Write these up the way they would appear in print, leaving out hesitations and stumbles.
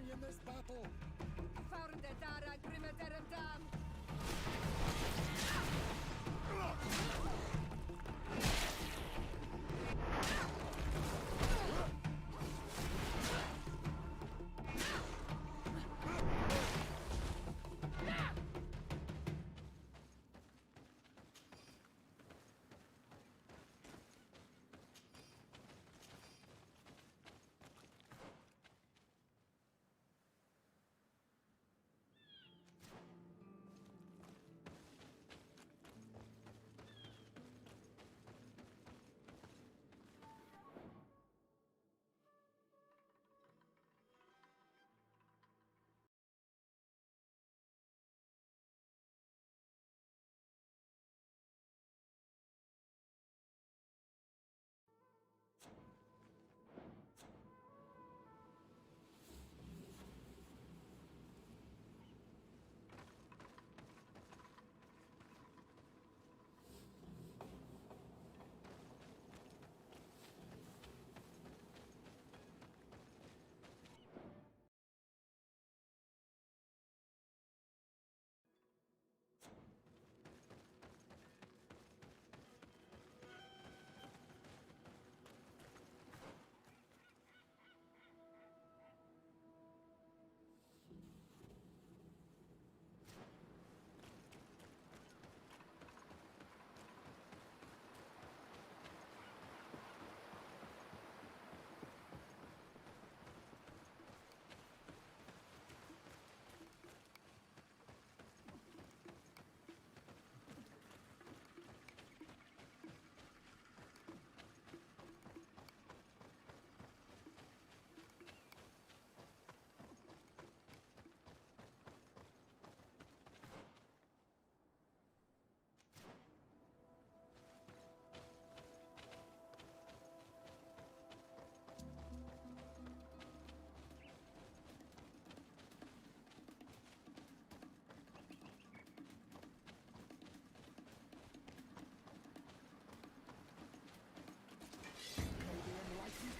me in this battle. Dara Grimmederem Dam.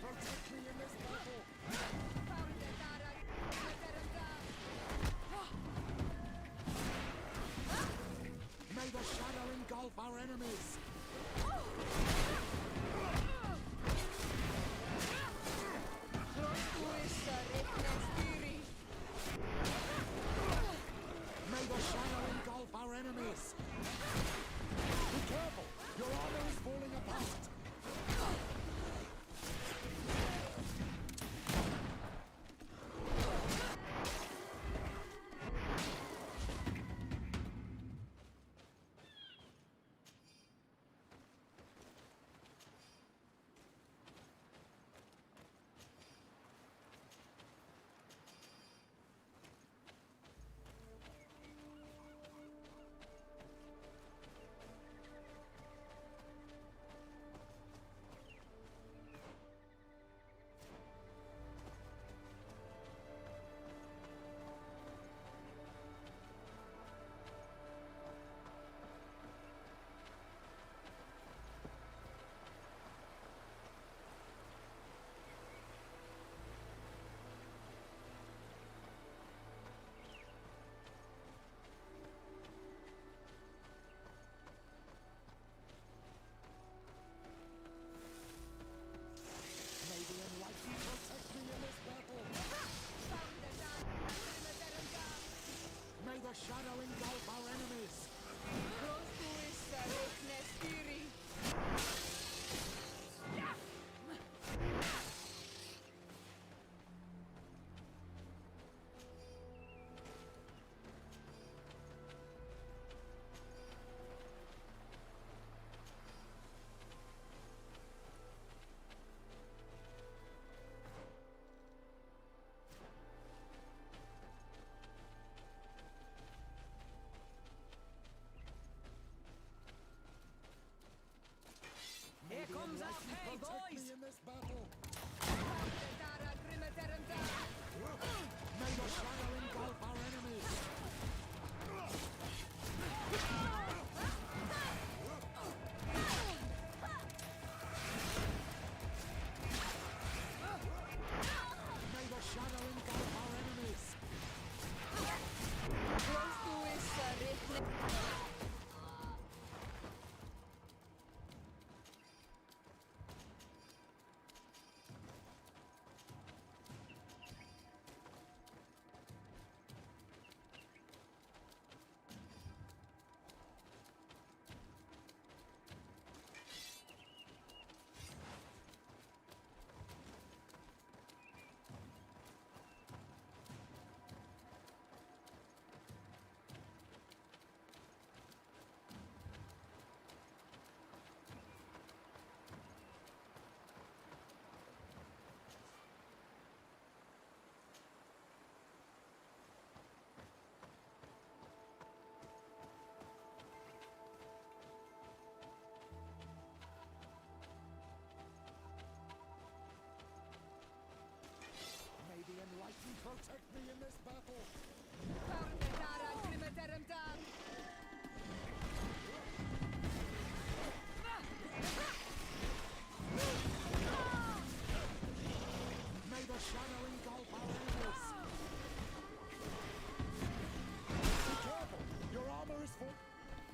Protect me in this battle! May the shadow engulf our enemies! May the shadow engulf our enemies! Be careful! Your armor is falling apart!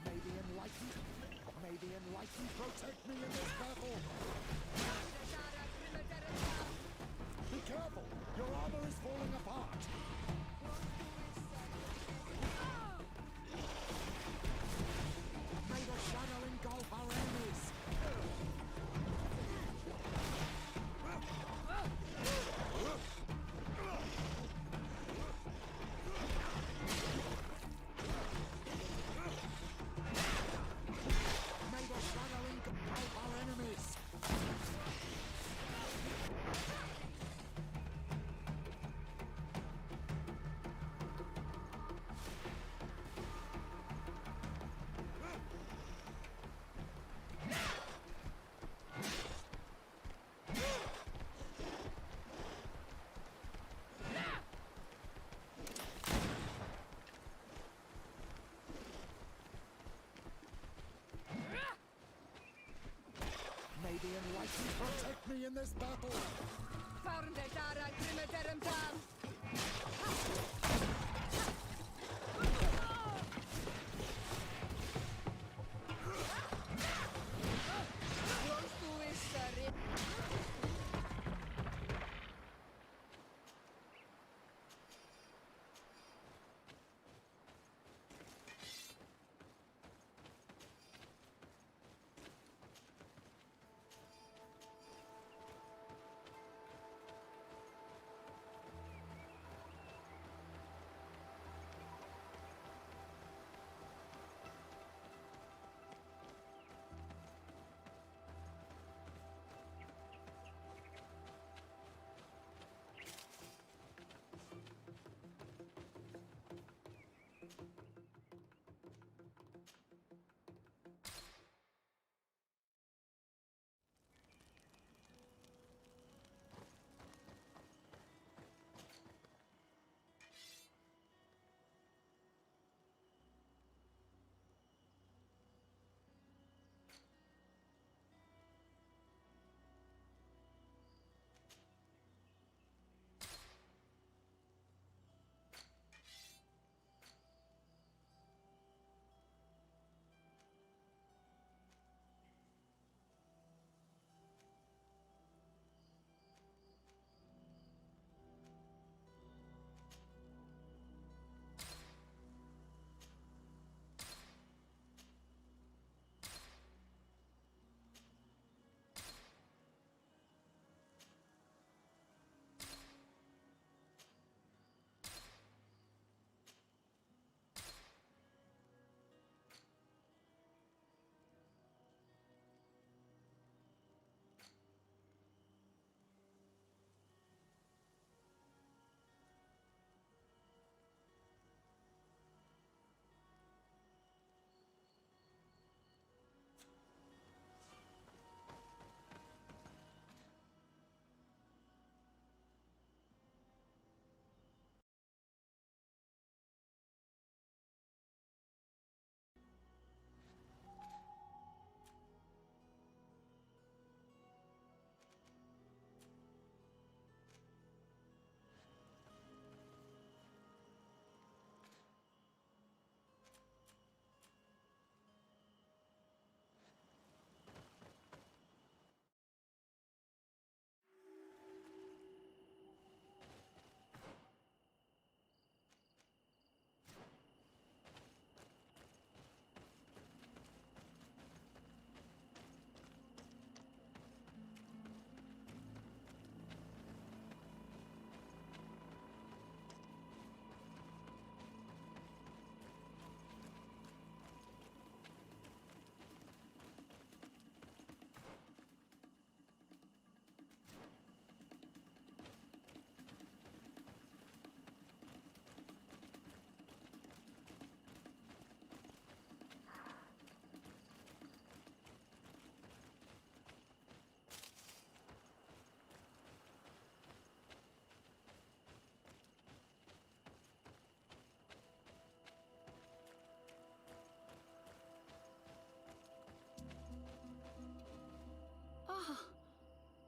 May the enlightened protect me in this battle. Be careful! Your armor is falling apart! May the shadow engulf our enemies! May the shadow engulf our enemies! May the enlightened protect me in this battle!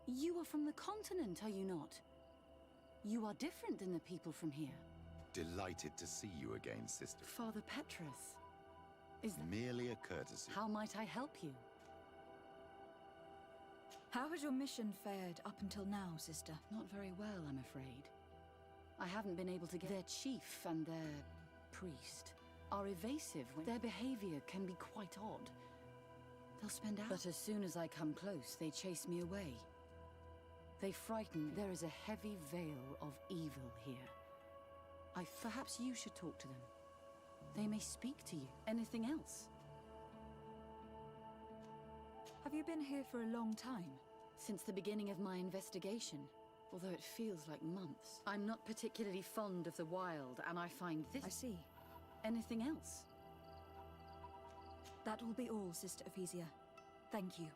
You are from the continent, are you not? You are different than the people from here. Delighted to see you again, sister. Father Petrus. Is that... Merely a courtesy. How might I help you? How has your mission fared up until now, sister? Not very well, I'm afraid. I haven't been able to get... Their chief and their priest are evasive. Their behavior can be quite odd. They'll spend hours... But as soon as I come close, they chase me away. They frighten me. There is a heavy veil of evil here. Perhaps you should talk to them. They may speak to you. Anything else? Have you been here for a long time? Since the beginning of my investigation, although it feels like months. I'm not particularly fond of the wild, and I find this... I see. Anything else? That will be all, Sister Ephesia. Thank you.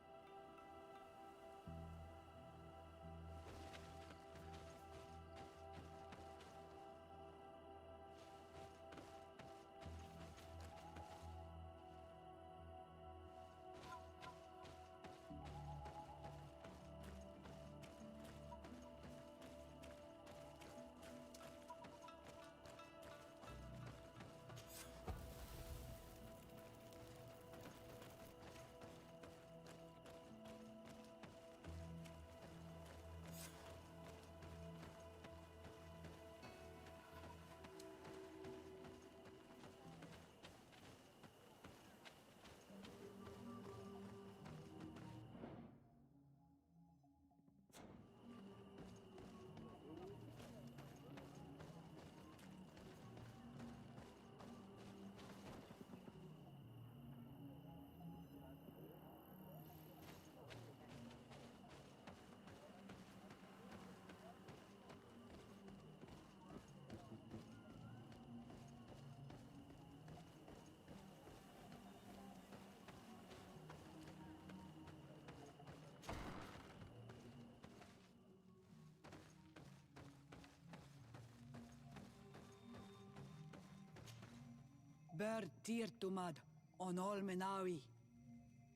Ber Tirtumad on all Menawi.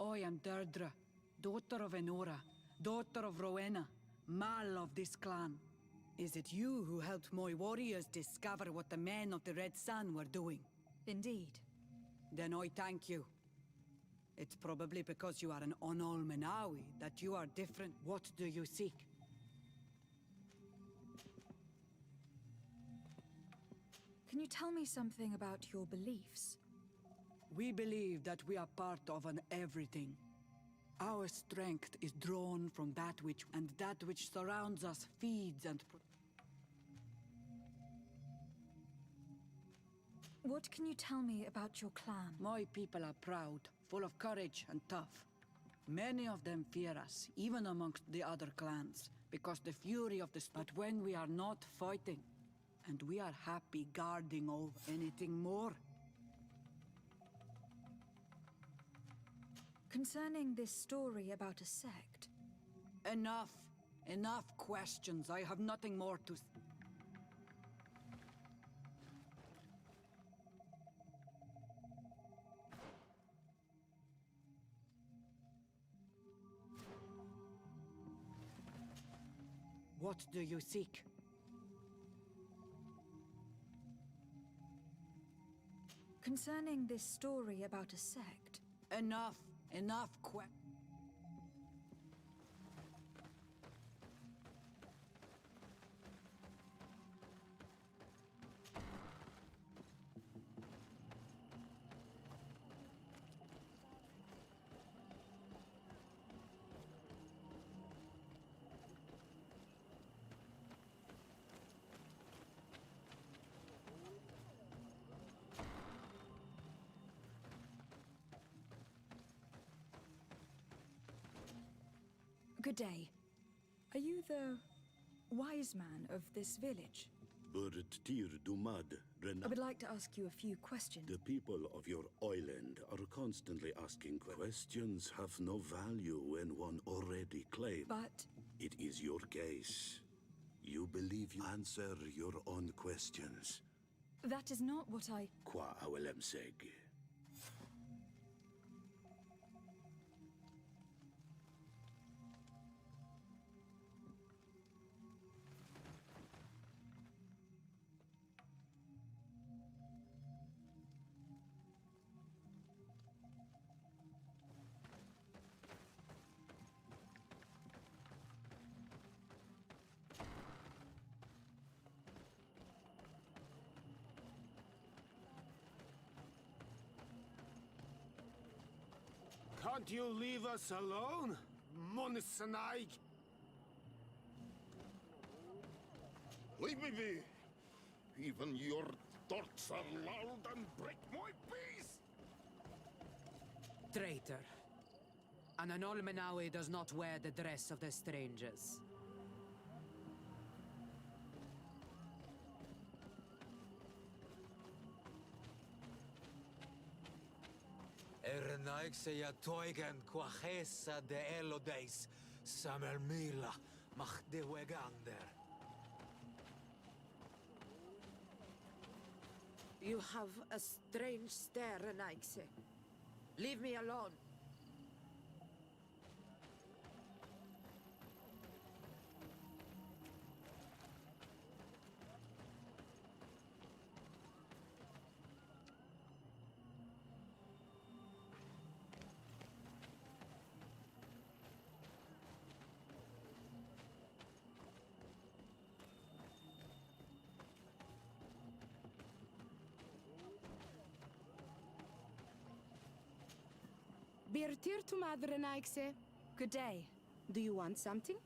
I am Deirdre, daughter of Enora, daughter of Rowena, Mal of this clan. Is it you who helped my warriors discover what the men of the Red Sun were doing? Indeed. Then I thank you. It's probably because you are an Onol Menawi that you are different. What do you seek? Can you tell me something about your beliefs? We believe that we are part of an everything. Our strength is drawn from that which, and that which surrounds us feeds and... What can you tell me about your clan? My people are proud, full of courage and tough. Many of them fear us, even amongst the other clans, because the fury of the... But when we are not fighting, and we are happy guarding over anything more. Concerning this story about a sect... Enough. Enough questions. I have nothing more to... What do you seek? Concerning this story about a sect... Enough. Enough Good day. Are you the wise man of this village? I would like to ask you a few questions. The people of your island are constantly asking questions have no value when one already claimed. But... It is your case. You believe you answer your own questions. That is not what I... Qua awelem seg. Can't you leave us alone, Munsanaig? Leave me be. Even your thoughts are loud and break my peace. Traitor. An Anolmenawi does not wear the dress of the strangers. Ernaikse ja toigen quachesa de elodeis, samermila, mach de wegander. You have a strange stare, Anaixe. Leave me alone. Birtir to Madre Naixe. Good day. Do you want something?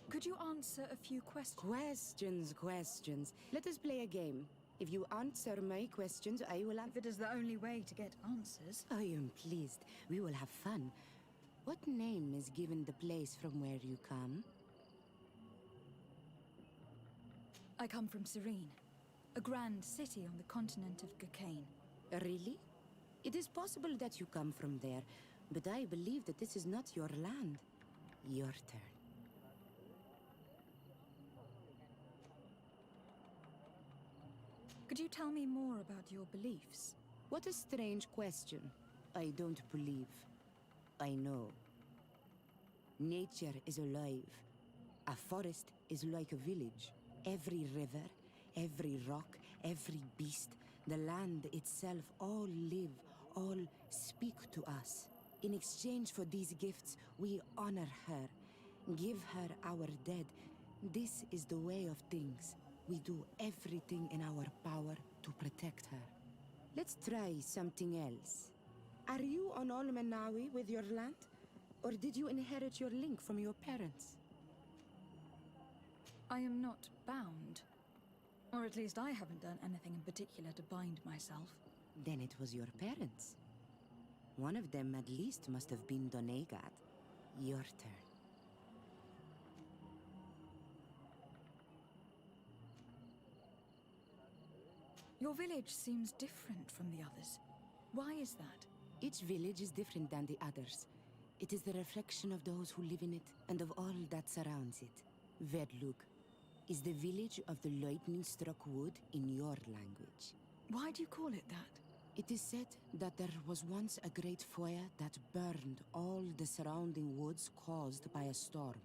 Could you answer a few questions? Questions. Let us play a game. If you answer my questions, I will If it is the only way to get answers. I am pleased. We will have fun. What name is given the place from where you come? I come from Serene, a grand city on the continent of Gurkane. Really? It is possible that you come from there, but I believe that this is not your land. Your turn. Could you tell me more about your beliefs? What a strange question. I don't believe. I know. Nature is alive. A forest is like a village. Every river, every rock, every beast, the land itself, all live, all speak to us. In exchange for these gifts, we honor her, give her our dead. This is the way of things. We do everything in our power to protect her. Let's try something else. Are you on Olmenawi with your land? Or did you inherit your link from your parents? I am not bound. Or at least I haven't done anything in particular to bind myself. Then it was your parents. One of them at least must have been Donegat. Your turn. Your village seems different from the others. Why is that? Each village is different than the others. It is the reflection of those who live in it and of all that surrounds it. Vedlug is the village of the lightning-struck wood in your language. Why do you call it that? It is said that there was once a great fire that burned all the surrounding woods caused by a storm.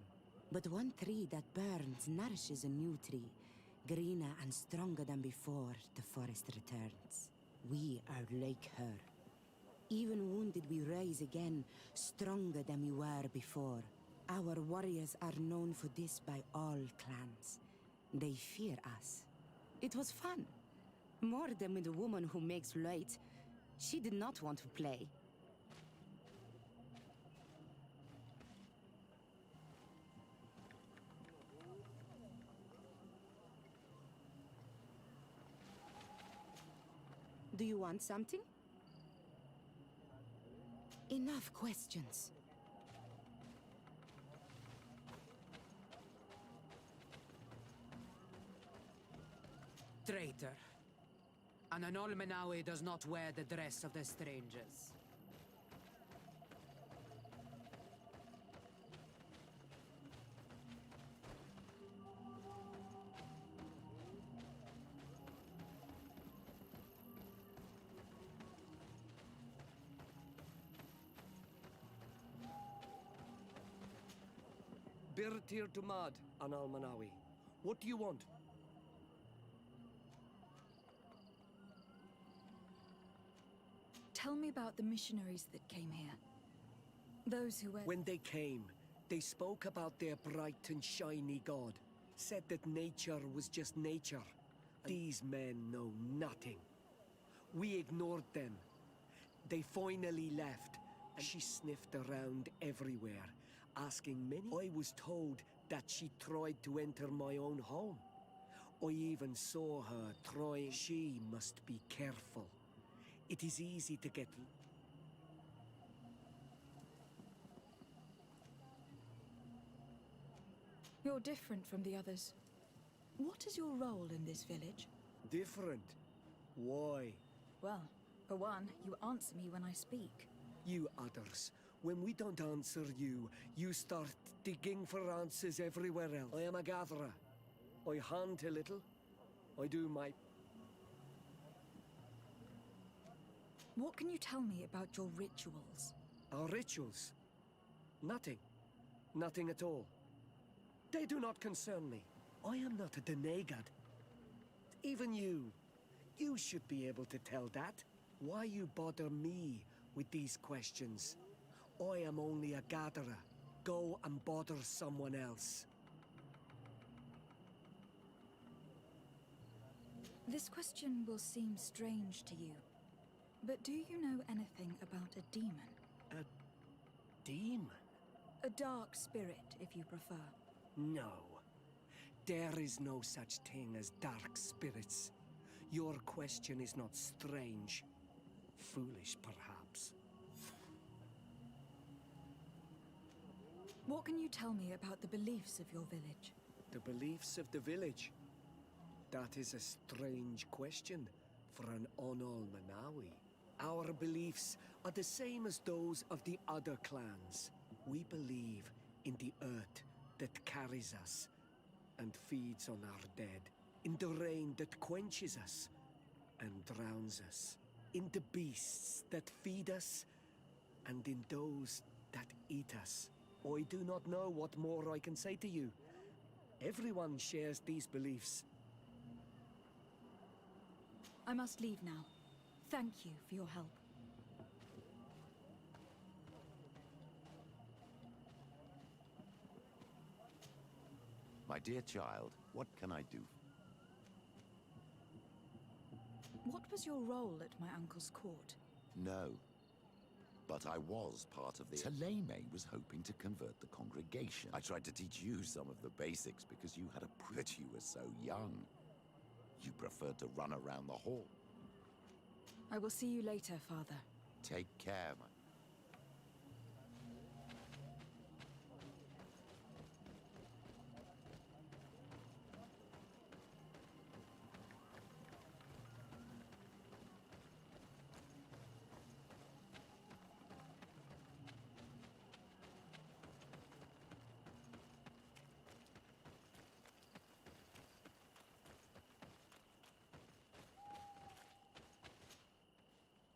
But one tree that burns nourishes a new tree, greener and stronger than before the forest returns. We are like her. Even wounded, we rise again, stronger than we were before. Our warriors are known for this by all clans. They fear us. It was fun. More than with the woman who makes light. She did not want to play. Do you want something? Enough questions. Traitor. An Anolmenawi does not wear the dress of the strangers. Birtir Dumad, Anal Manawi. What do you want? Tell me about the missionaries that came here. Those who were... When they came, they spoke about their bright and shiny god. Said that nature was just nature. These men know nothing. We ignored them. They finally left, and she sniffed around everywhere, asking many. I was told that she tried to enter my own home. I even saw her trying. She must be careful. It is easy to get... You're different from the others. What is your role in this village? Different? Why? Well, for one, you answer me when I speak. You others, when we don't answer you, you start digging for answers everywhere else. I am a gatherer. I hunt a little. I do my... What can you tell me about your rituals? Our rituals? Nothing. Nothing at all. They do not concern me. I am not a denegad. Even you. You should be able to tell that. Why you bother me with these questions? I am only a gatherer. Go and bother someone else. This question will seem strange to you, but do you know anything about a demon? A demon? A dark spirit, if you prefer. No. There is no such thing as dark spirits. Your question is not strange. Foolish, perhaps. What can you tell me about the beliefs of your village? The beliefs of the village? That is a strange question for an Onol Manawi. Our beliefs are the same as those of the other clans. We believe in the earth that carries us and feeds on our dead, in the rain that quenches us and drowns us, in the beasts that feed us, and in those that eat us. I do not know what more I can say to you. Everyone shares these beliefs. I must leave now. Thank you for your help. My dear child, what can I do? What was your role at my uncle's court? No. But I was part of the... Taleme was hoping to convert the congregation. I tried to teach you some of the basics because you had a pretty... You were so young. You preferred to run around the hall. I will see you later, Father. Take care, my...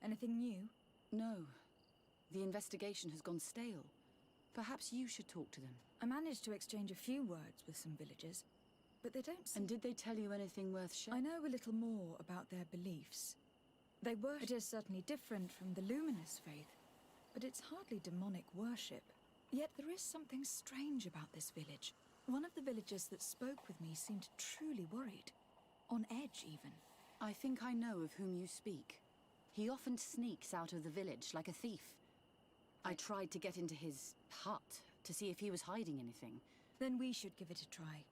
Anything new? No. The investigation has gone stale. Perhaps you should talk to them. I managed to exchange a few words with some villagers, but they don't seem... And did they tell you anything worth sharing? I know a little more about their beliefs. They worship... It is certainly different from the Luminous faith, but it's hardly demonic worship. Yet there is something strange about this village. One of the villagers that spoke with me seemed truly worried. On edge, even. I think I know of whom you speak. He often sneaks out of the village like a thief. I tried to get into his hut to see if he was hiding anything. Then we should give it a try.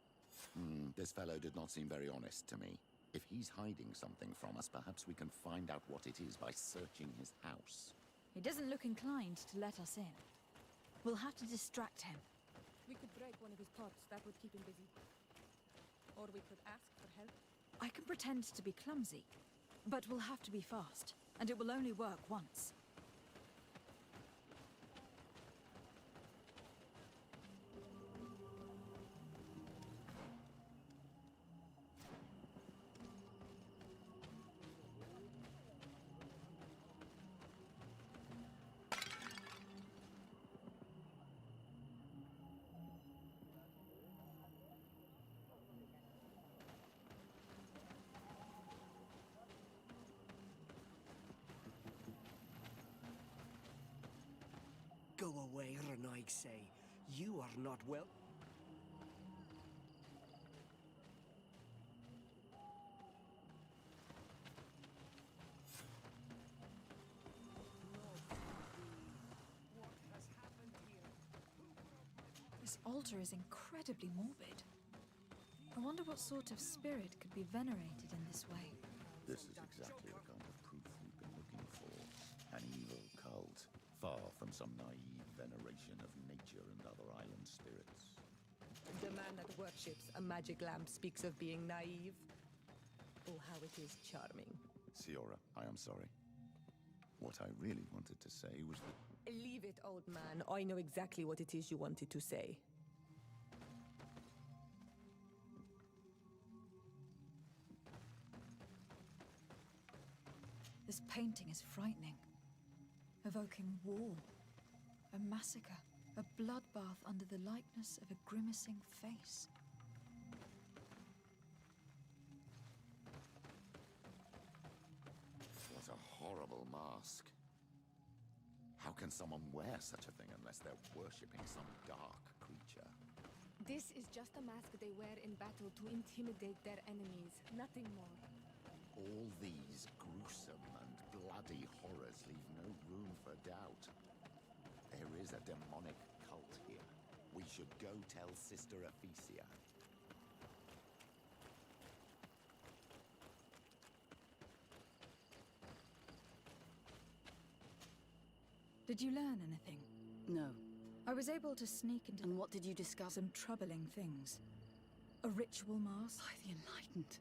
This fellow did not seem very honest to me. If he's hiding something from us, perhaps we can find out what it is by searching his house. He doesn't look inclined to let us in. We'll have to distract him. We could break one of his pots. That would keep him busy. Or we could ask for help. I can pretend to be clumsy, but we'll have to be fast, and it will only work once. Go away, Renaigse. You are not well. This altar is incredibly morbid. I wonder what sort of spirit could be venerated in this way. This is exactly the kind of proof we've been looking for. An evil cult, far from some naive veneration of nature and other island spirits. The man that worships a magic lamp speaks of being naive. Oh, how it is charming. Siora, I am sorry. What I really wanted to say was that... Leave it, old man. I know exactly what it is you wanted to say. This painting is frightening, evoking war, a massacre, a bloodbath under the likeness of a grimacing face. What a horrible mask. How can someone wear such a thing unless they're worshipping some dark creature? This is just a mask they wear in battle to intimidate their enemies, nothing more. All these gruesome and bloody horrors leave no room for doubt. There is a demonic cult here. We should go tell Sister Ephesia. Did you learn anything? No. I was able to sneak into... And what did you discover? Some troubling things. A ritual mask. By the Enlightened.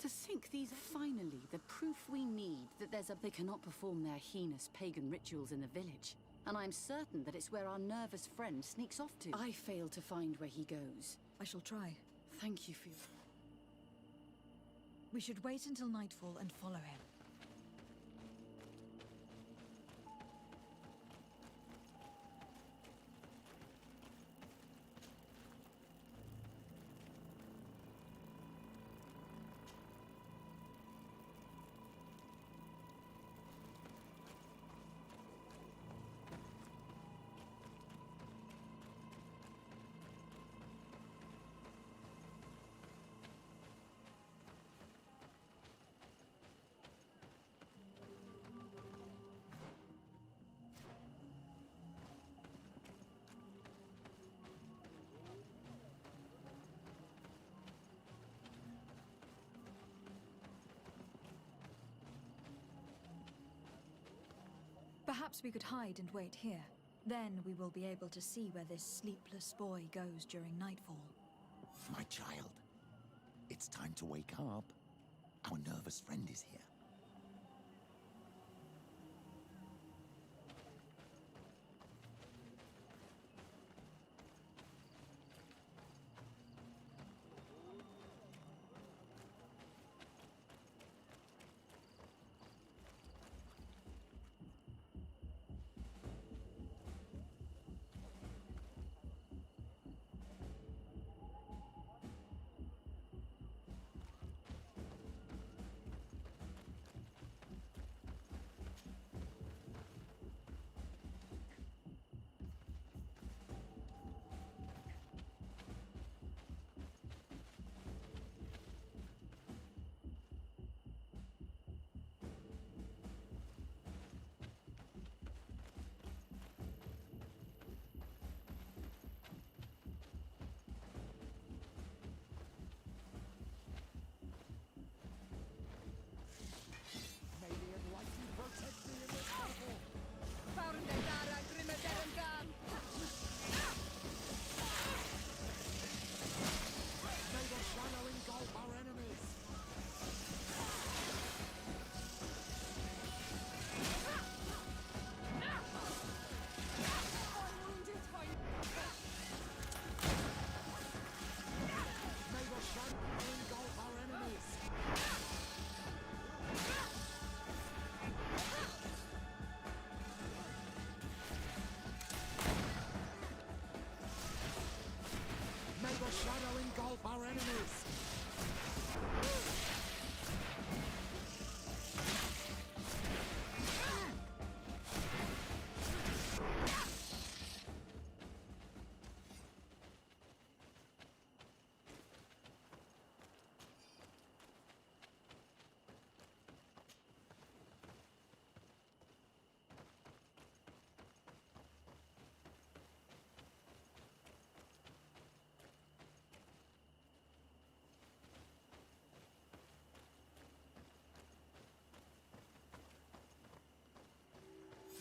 To think these are finally the proof we need that they cannot perform their heinous pagan rituals in the village. And I'm certain that it's where our nervous friend sneaks off to. I fail to find where he goes. I shall try. Thank you for your... We should wait until nightfall and follow him. Perhaps we could hide and wait here. Then we will be able to see where this sleepless boy goes during nightfall. My child, it's time to wake up. Our nervous friend is here.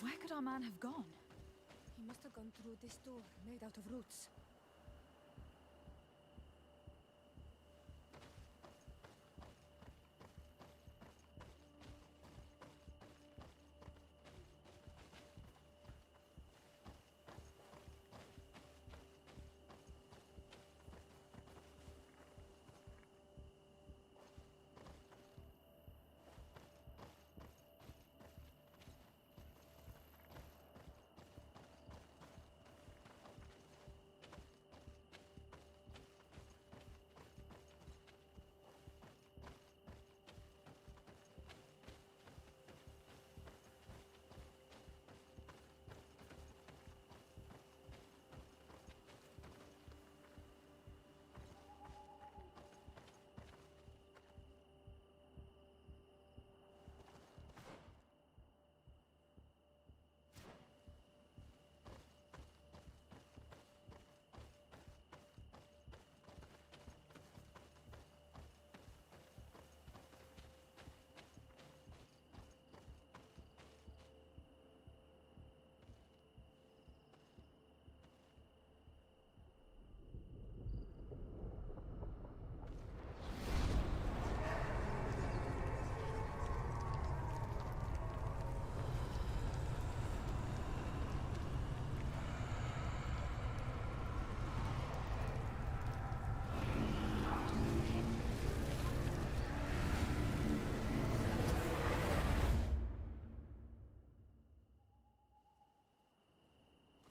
Where could our man have gone? He must have gone through this door, made out of roots.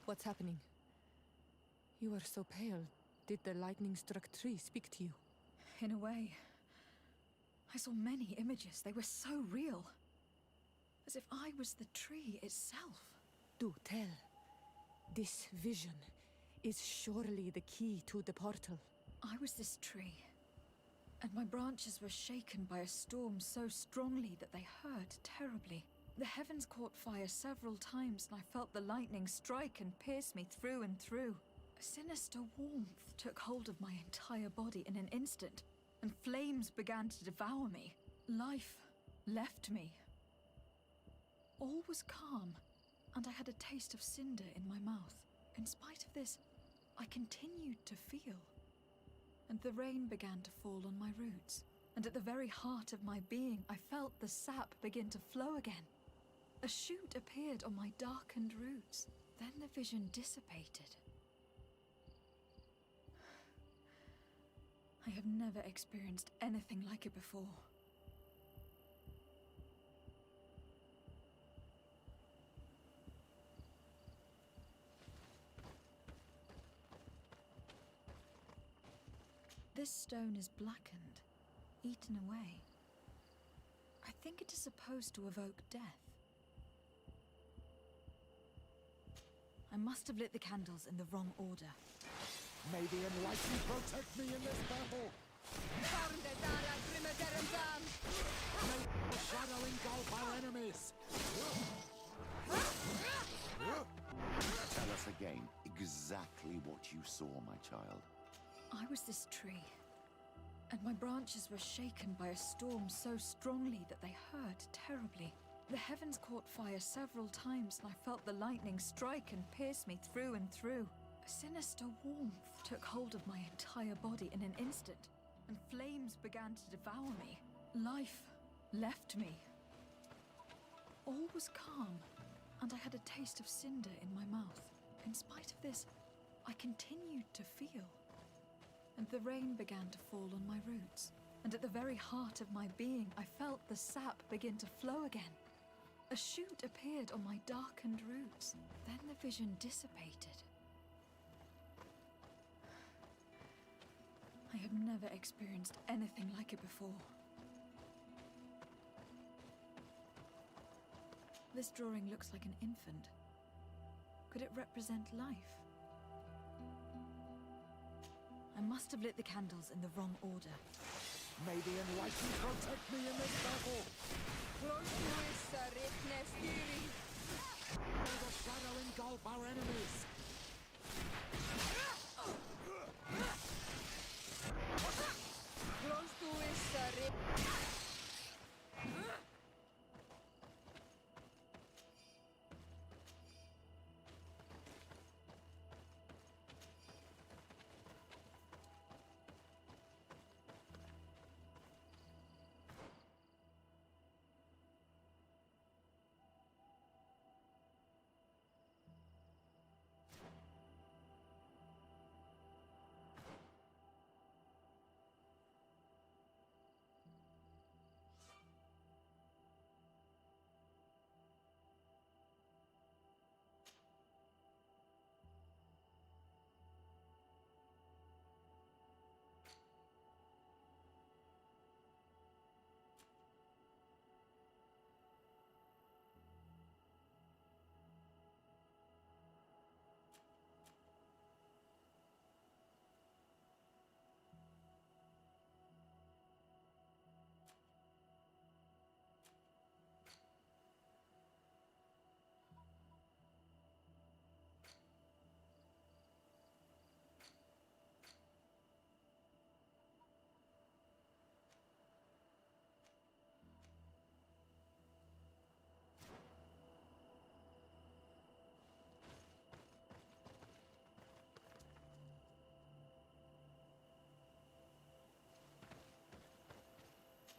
What's happening? You are so pale. Did the lightning-struck tree speak to you? In a way. I saw many images. They were so real. As if I was the tree itself. Do tell. This vision is surely the key to the portal. I was this tree. And my branches were shaken by a storm so strongly that they hurt terribly. The heavens caught fire several times, and I felt the lightning strike and pierce me through and through. A sinister warmth took hold of my entire body in an instant, and flames began to devour me. Life left me. All was calm, and I had a taste of cinder in my mouth. In spite of this, I continued to feel. And the rain began to fall on my roots, and at the very heart of my being, I felt the sap begin to flow again. A shoot appeared on my darkened roots. Then the vision dissipated. I have never experienced anything like it before. This stone is blackened, eaten away. I think it is supposed to evoke death. I must have lit the candles in the wrong order. May the enlightened protect me in this battle! May the shadow engulf our enemies! Tell us again exactly what you saw, my child. I was this tree, and my branches were shaken by a storm so strongly that they hurt terribly. The heavens caught fire several times, and I felt the lightning strike and pierce me through and through. A sinister warmth took hold of my entire body in an instant, and flames began to devour me. Life left me. All was calm, and I had a taste of cinder in my mouth. In spite of this, I continued to feel. And the rain began to fall on my roots, and at the very heart of my being, I felt the sap begin to flow again. A shoot appeared on my darkened roots. Then the vision dissipated. I have never experienced anything like it before. This drawing looks like an infant. Could it represent life? I must have lit the candles in the wrong order. May the enlightened protect me in this battle! May the shadow engulf our enemies!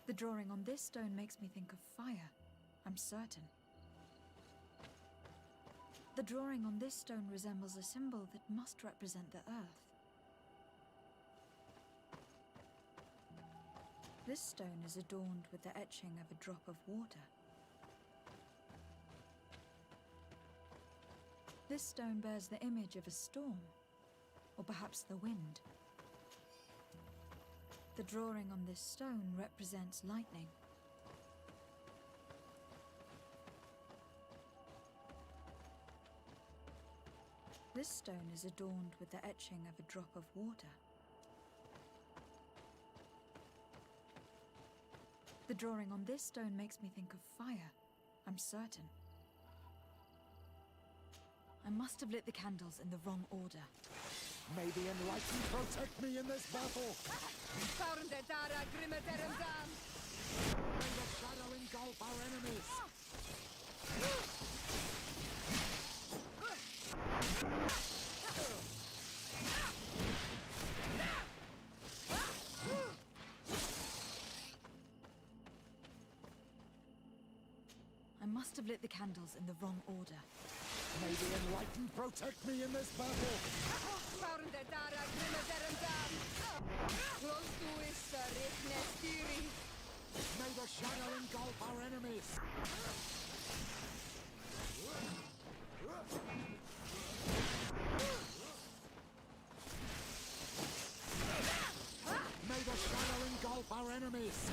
The drawing on this stone makes me think of fire. I'm certain. The drawing on this stone resembles a symbol that must represent the earth. This stone is adorned with the etching of a drop of water. This stone bears the image of a storm, or perhaps the wind. The drawing on this stone represents lightning. This stone is adorned with the etching of a drop of water. The drawing on this stone makes me think of fire. I'm certain. I must have lit the candles in the wrong order. May the Enlightened protect me in this battle! May the shadow engulf our enemies! I must have lit the candles in the wrong order. May the Enlightened protect me in this battle! May the shadow engulf our enemies! May the shadow engulf our enemies!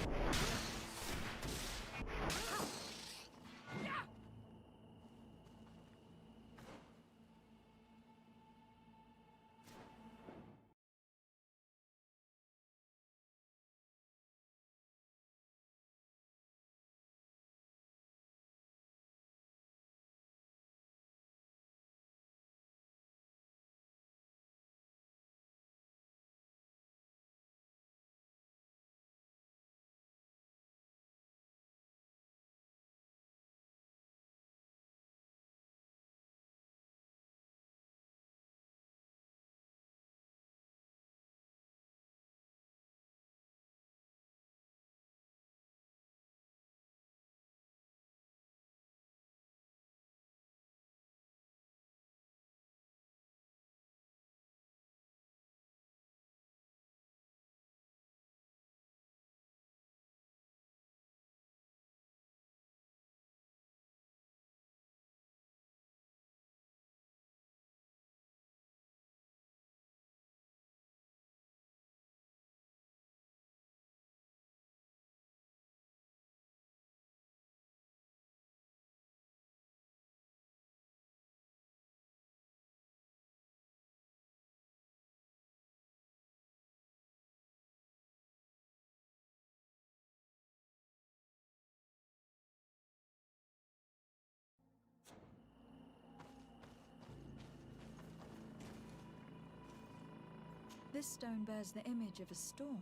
This stone bears the image of a storm,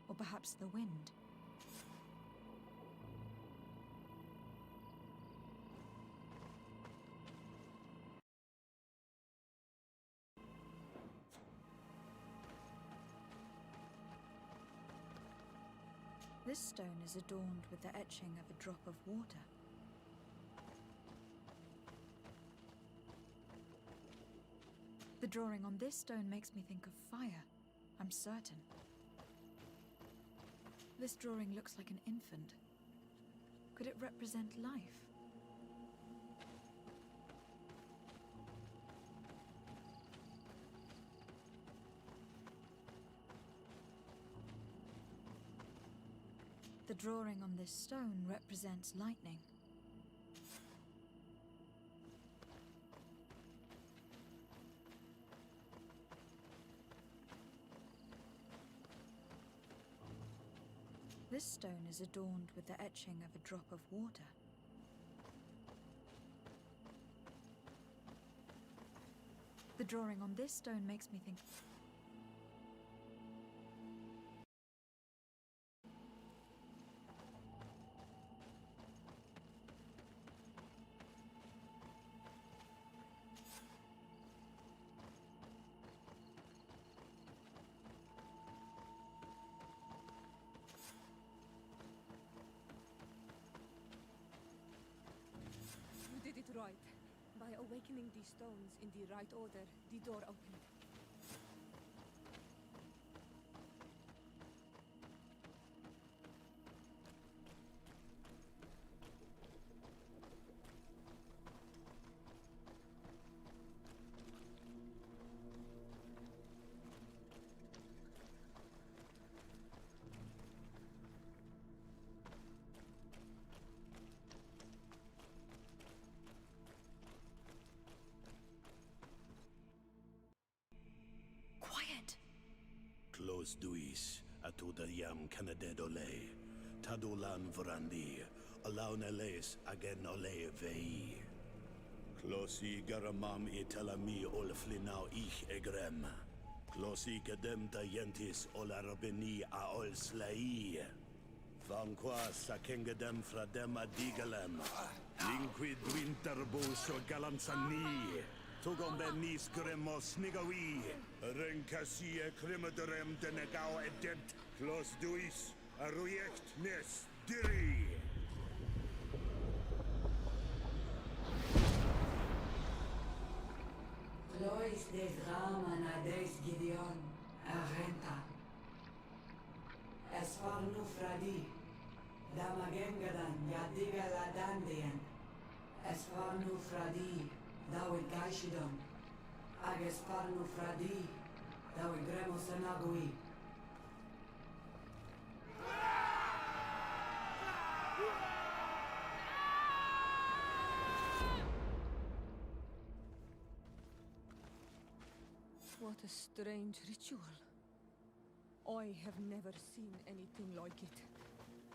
or perhaps the wind. This stone is adorned with the etching of a drop of water. The drawing on this stone makes me think of fire. I'm certain. This drawing looks like an infant. Could it represent life? The drawing on this stone represents lightning. This stone is adorned with the etching of a drop of water. The drawing on this stone makes me think... right. By awakening these stones in the right order, the door opened. Quiet! Close duis, atuda yam canadedole, tadulan vrandi, alauneles agen ole vei. Closi garamam itelami olflinau ich egrem. Closi gedem dayentis olarabeni a ol slai. Vanqua sakengedem fradem adigalem. Linquid winterbus o galanzani. Tugom benis gremos nigawi. Rencasie crimaderem denegao edent. Clos duis, arruiect nes diri. Lois des Raman ades Gideon, Arenta. Esfarnu Fradi, Damagengadan, Yadiga Ladandian. Esfarnu Fradi, Dawi Gaishidon. Agesfarnu Fradi, Dawi Gremosanagui. What a strange ritual. I have never seen anything like it.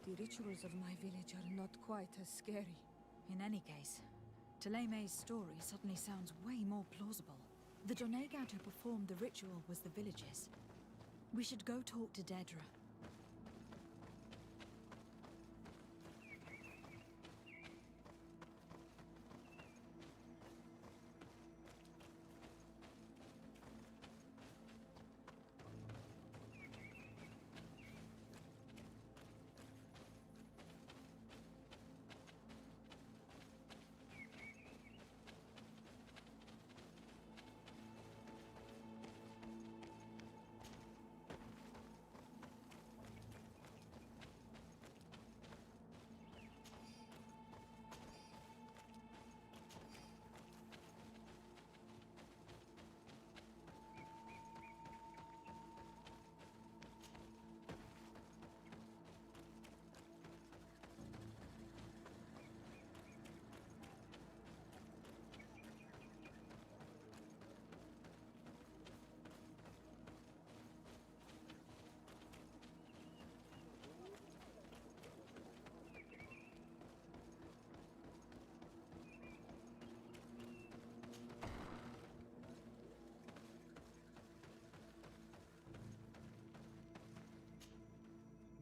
The rituals of my village are not quite as scary. In any case, Teleme's story suddenly sounds way more plausible. The Donegat who performed the ritual was the villagers. We should go talk to Dedra.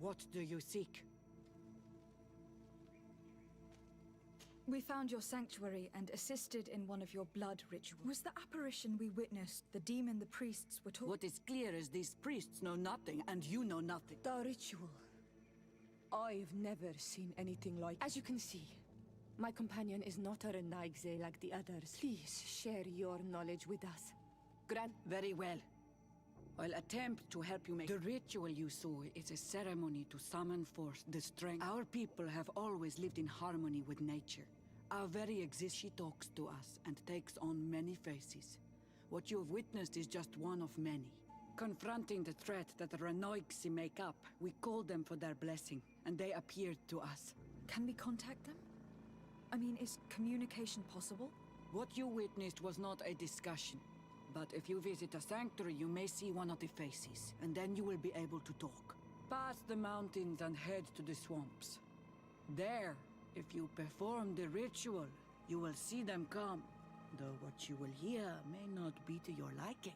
What do you seek? We found your sanctuary and assisted in one of your blood rituals. Was the apparition we witnessed the demon the priests were talking? What is clear is these priests know nothing, and you know nothing. The ritual. I've never seen anything like it. As you can see, my companion is not a Renaigze like the others. Please share your knowledge with us. Grant. Very well. I'll attempt to help you make... The ritual you saw is a ceremony to summon forth the strength. Our people have always lived in harmony with nature. Our very existence, she talks to us and takes on many faces. What you have witnessed is just one of many. Confronting the threat that the Renoixi make up, we called them for their blessing, and they appeared to us. Can we contact them? I mean, is communication possible? What you witnessed was not a discussion. But if you visit a sanctuary, you may see one of the faces, and then you will be able to talk. Pass the mountains and head to the swamps. There, if you perform the ritual, you will see them come, though what you will hear may not be to your liking.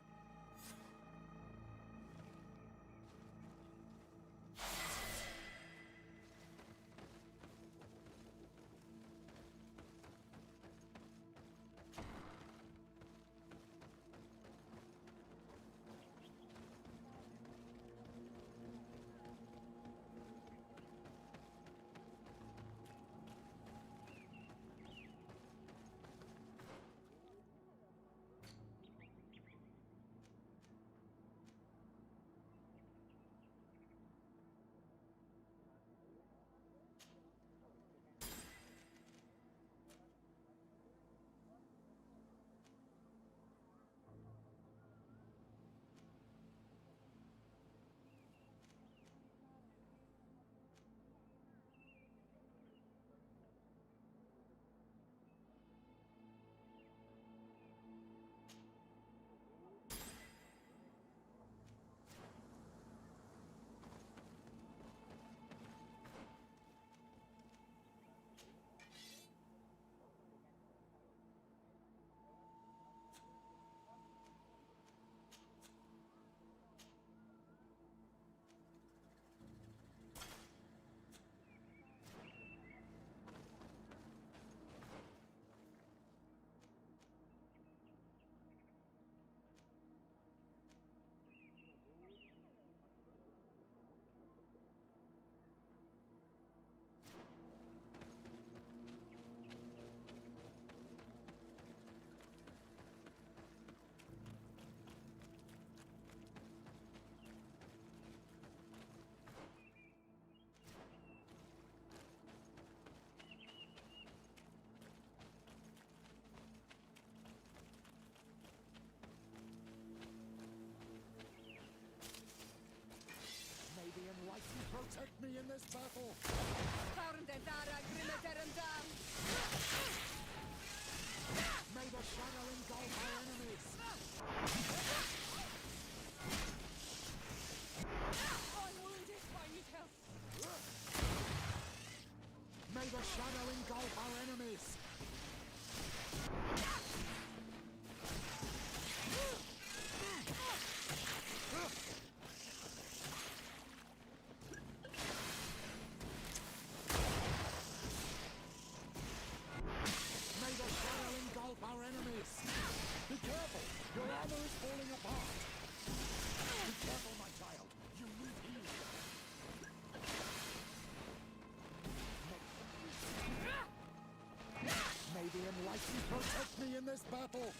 May the enlightened protect me in this battle.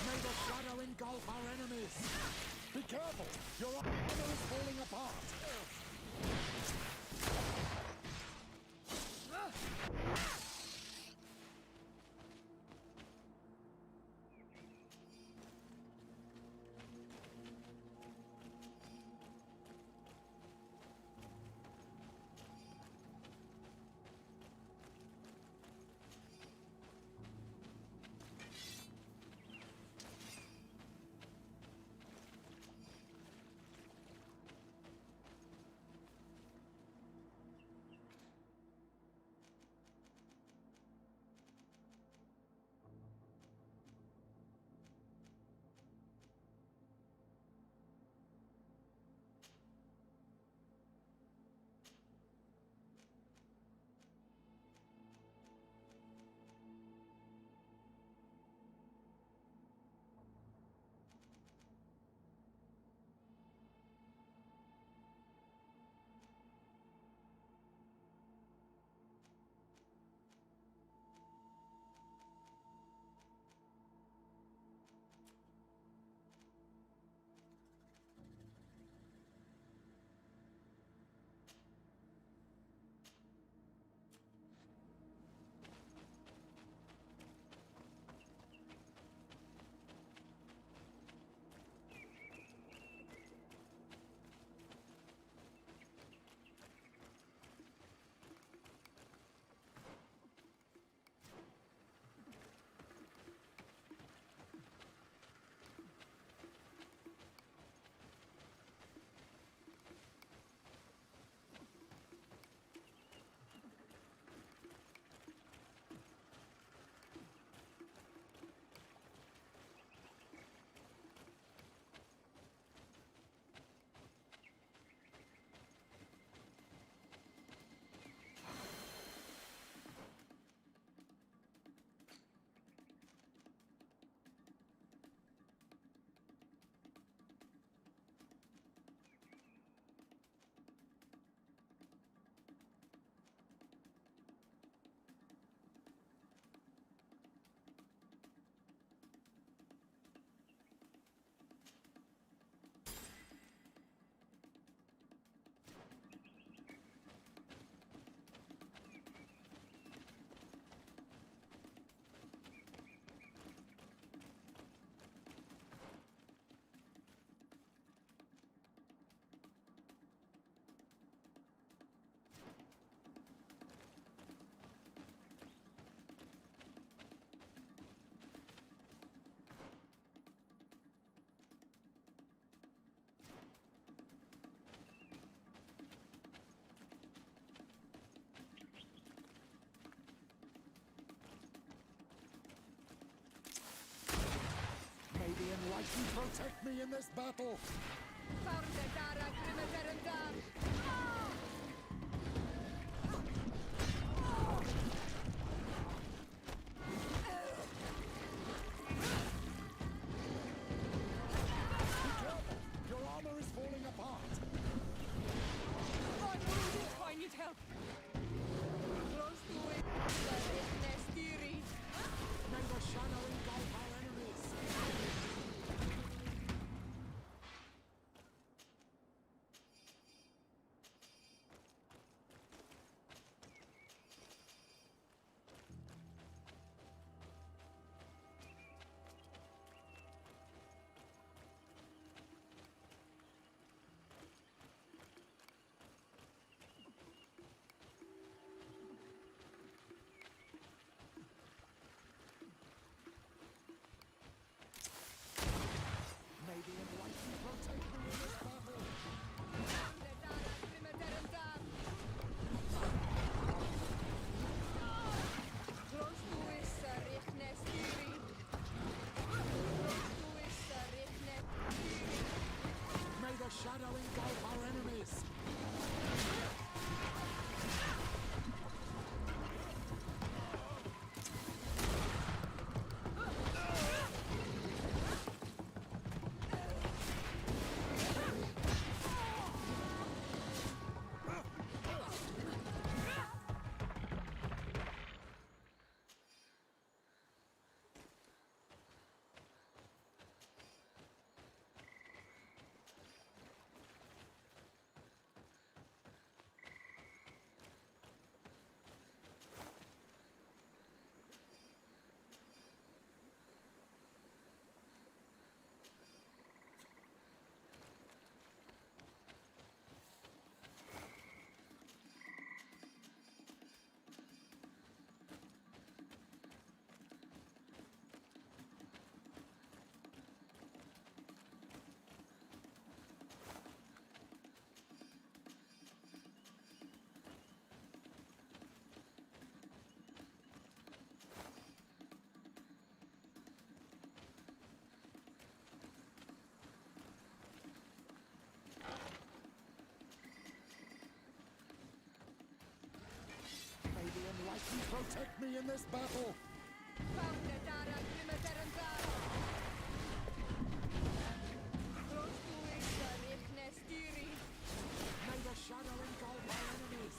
May the shadow engulf our enemies. Be careful! Your armor is falling apart! May the enlightened protect me in this battle! Be careful! Your armor is falling apart! I need help. Close to it. Nestiri. May the shadow engulf our enemies! Protect me in this battle! May the shadow engulf our enemies!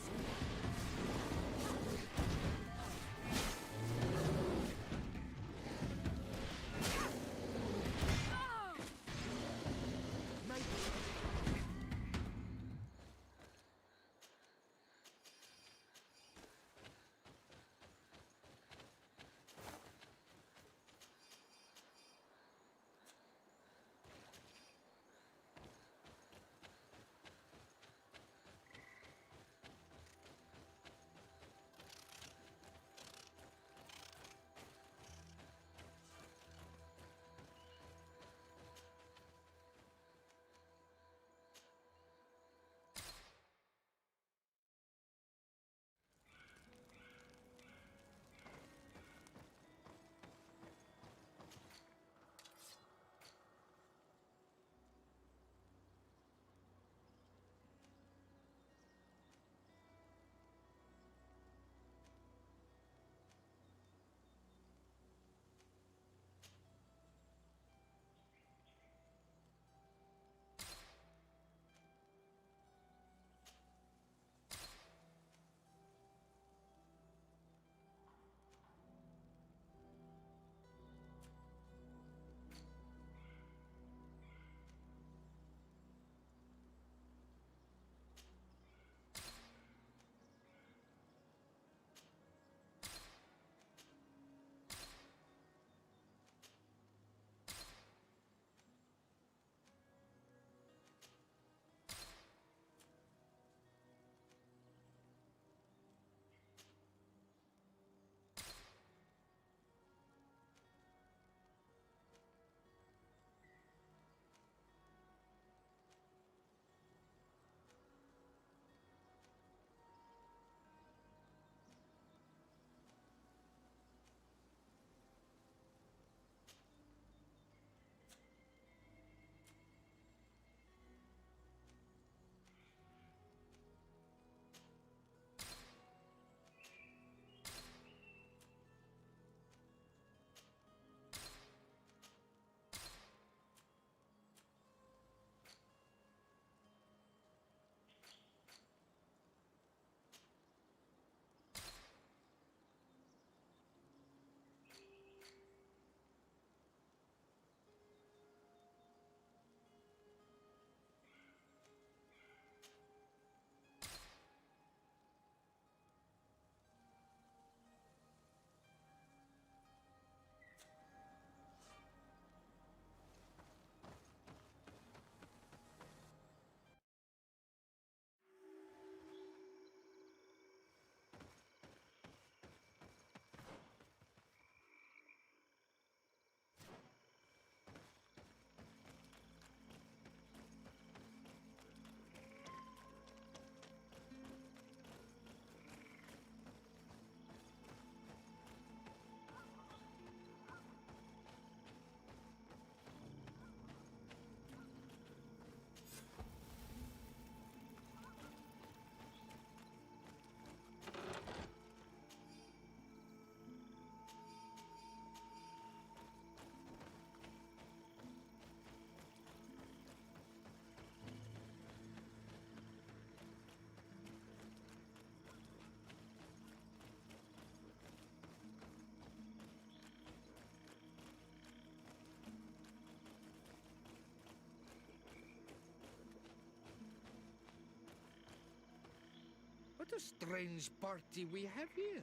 What a strange party we have here.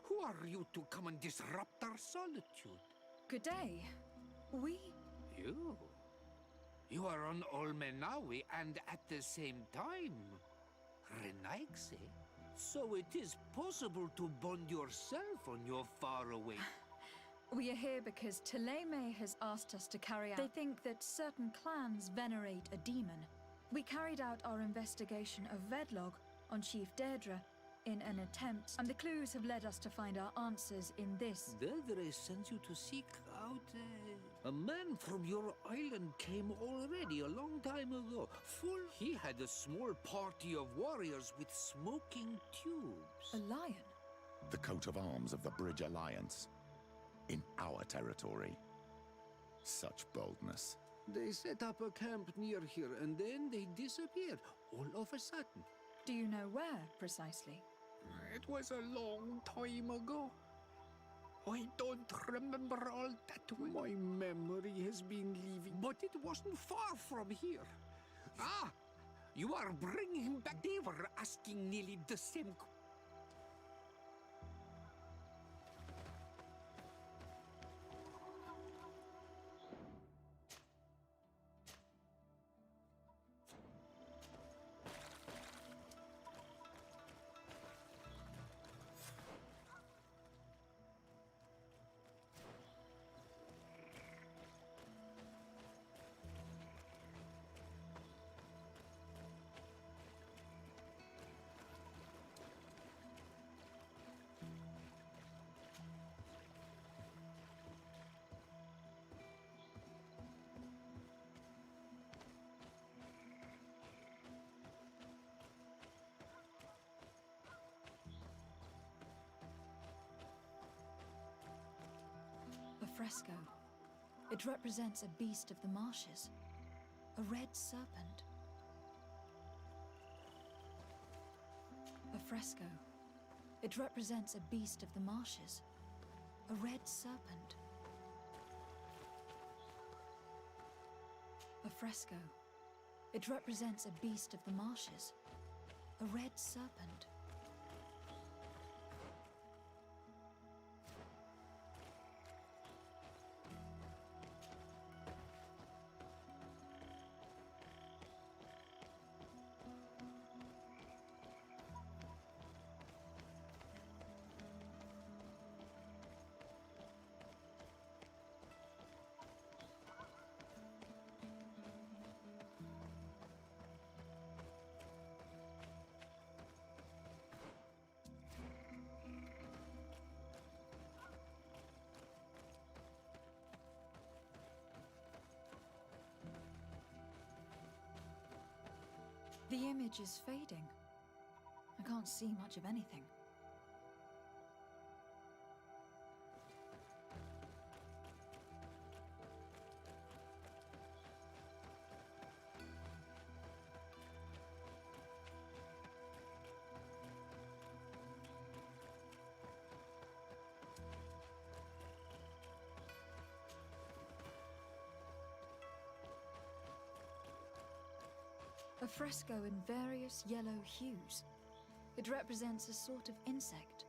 Who are you to come and disrupt our solitude? Good day. We... You? You are on Olmenawi and at the same time, Renaigse. So it is possible to bond yourself on your faraway... We are here because Taleme has asked us to carry out... They think that certain clans venerate a demon. We carried out our investigation of Vedlog on Chief Deirdre in an attempt, and the clues have led us to find our answers in this. Deirdre sent you to seek out a man from your island came already a long time ago. He had a small party of warriors with smoking tubes. A lion? The coat of arms of the Bridge Alliance. In our territory. Such boldness. They set up a camp near here, and then they disappeared, all of a sudden. Do you know where, precisely? It was a long time ago. I don't remember all that well. My memory has been leaving, but it wasn't far from here. Ah! You are bringing him back. They were asking nearly the same A fresco. It represents a beast of the marshes. A red serpent. A fresco. It represents a beast of the marshes. A red serpent. A fresco. It represents a beast of the marshes. A red serpent. The image is fading. I can't see much of anything. A fresco in various yellow hues. It represents a sort of insect.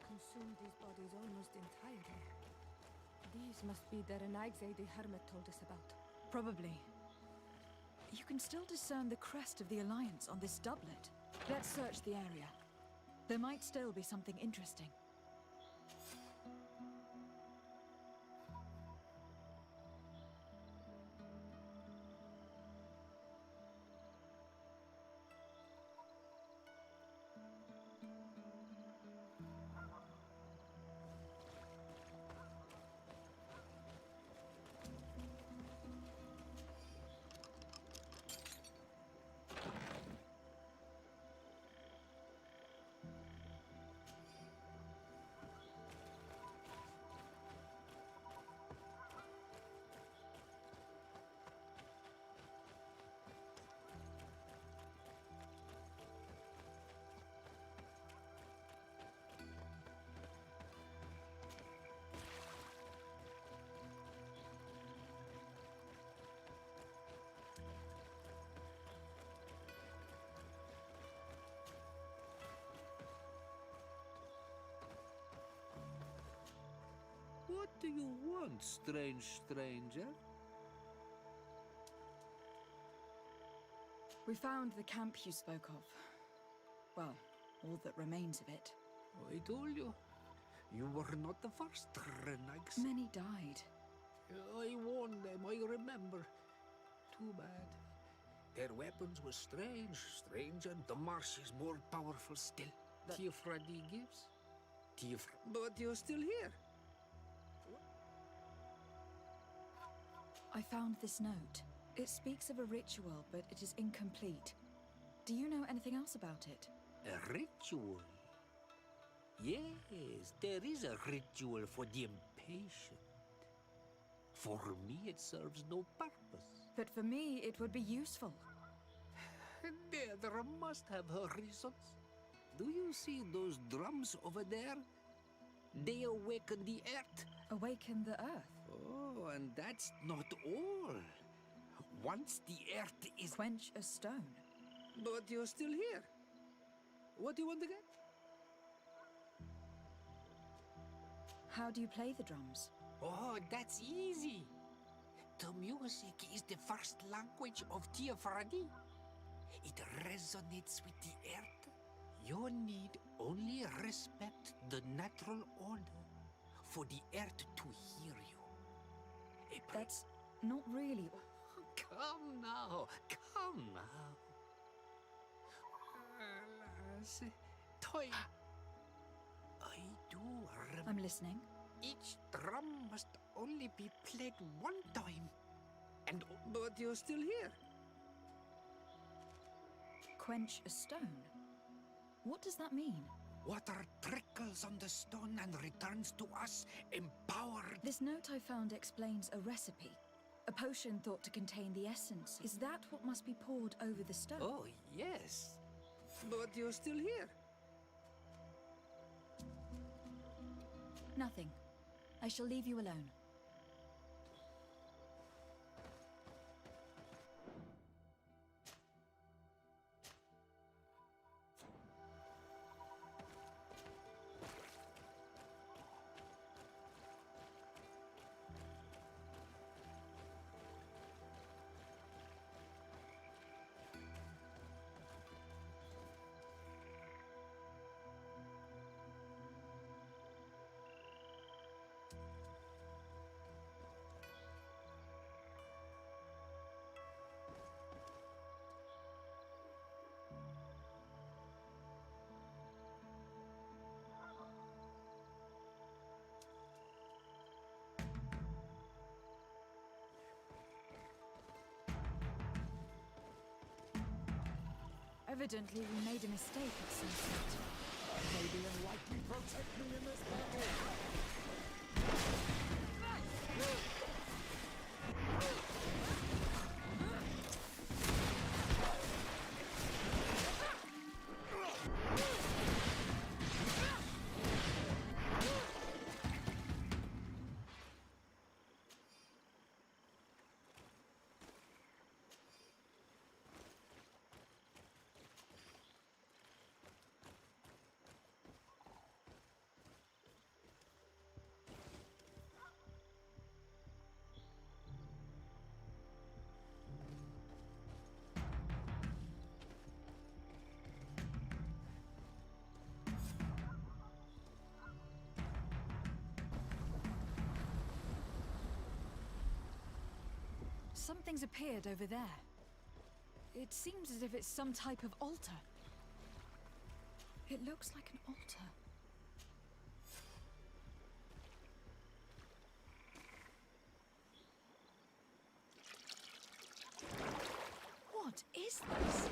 Consumed these bodies almost entirely. These must be the Renaigse the Hermit told us about. Probably. You can still discern the crest of the Alliance on this doublet. Let's search the area. There might still be something interesting. What do you want, strange stranger? We found the camp you spoke of. Well, all that remains of it. I told you. You were not the first, Renax. Many died. I warned them, I remember. Too bad. Their weapons were strange, and the marsh is more powerful still. Tiafradi gives. But you're still here. I found this note. It speaks of a ritual, but it is incomplete. Do you know anything else about it? A ritual? Yes, there is a ritual for the impatient. For me, it serves no purpose. But for me, it would be useful. There must have her reasons. Do you see those drums over there? They awaken the earth. Awaken the earth? Oh, and that's not all. Once the earth is... Quench a stone. But you're still here. What do you want again? How do you play the drums? Oh, that's easy. The music is the first language of Tiafradi. It resonates with the earth. You need only respect the natural order for the earth to hear you. That's not really... Come now, come now. Toy. I do remember. I'm listening. Each drum must only be played one time. But you're still here. Quench a stone? What does that mean? Water trickles on the stone and returns to us empowered. This note I found explains a recipe. A potion thought to contain the essence. Is that what must be poured over the stone? Oh, yes. But you're still here. Nothing. I shall leave you alone. Evidently, we made a mistake at sunset. May the enlightened protect me in this battle! Something's appeared over there. It seems as if it's some type of altar. It looks like an altar. What is this?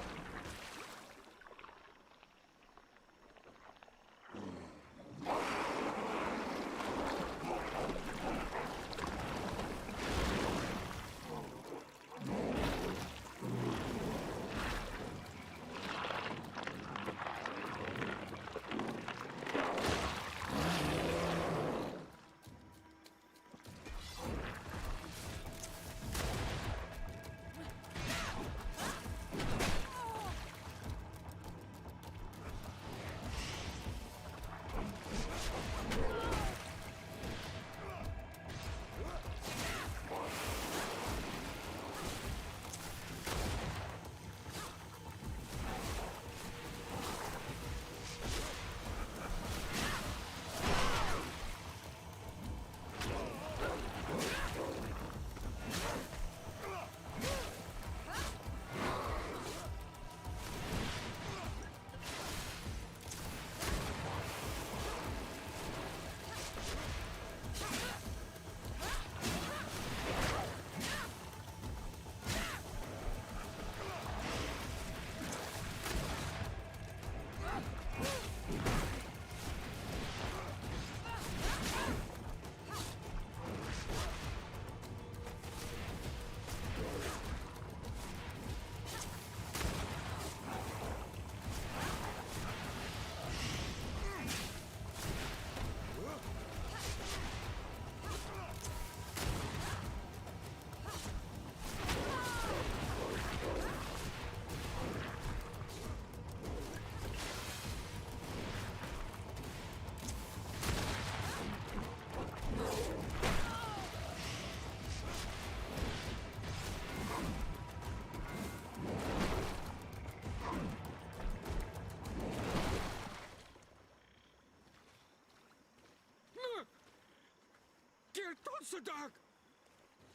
Sadak!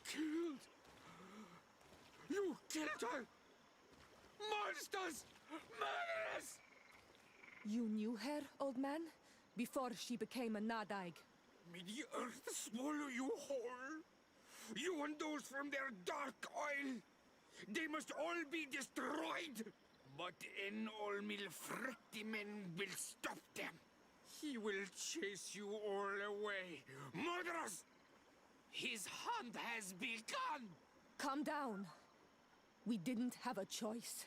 Killed! You killed her! Monsters! Murderers! You knew her, old man? Before she became a Nadaig? May the earth swallow you whole! You and those from their dark oil! They must all be destroyed! But Enolmil Frictimen will stop them! He will chase you all away! Murderers! His hunt has begun! Calm down. We didn't have a choice.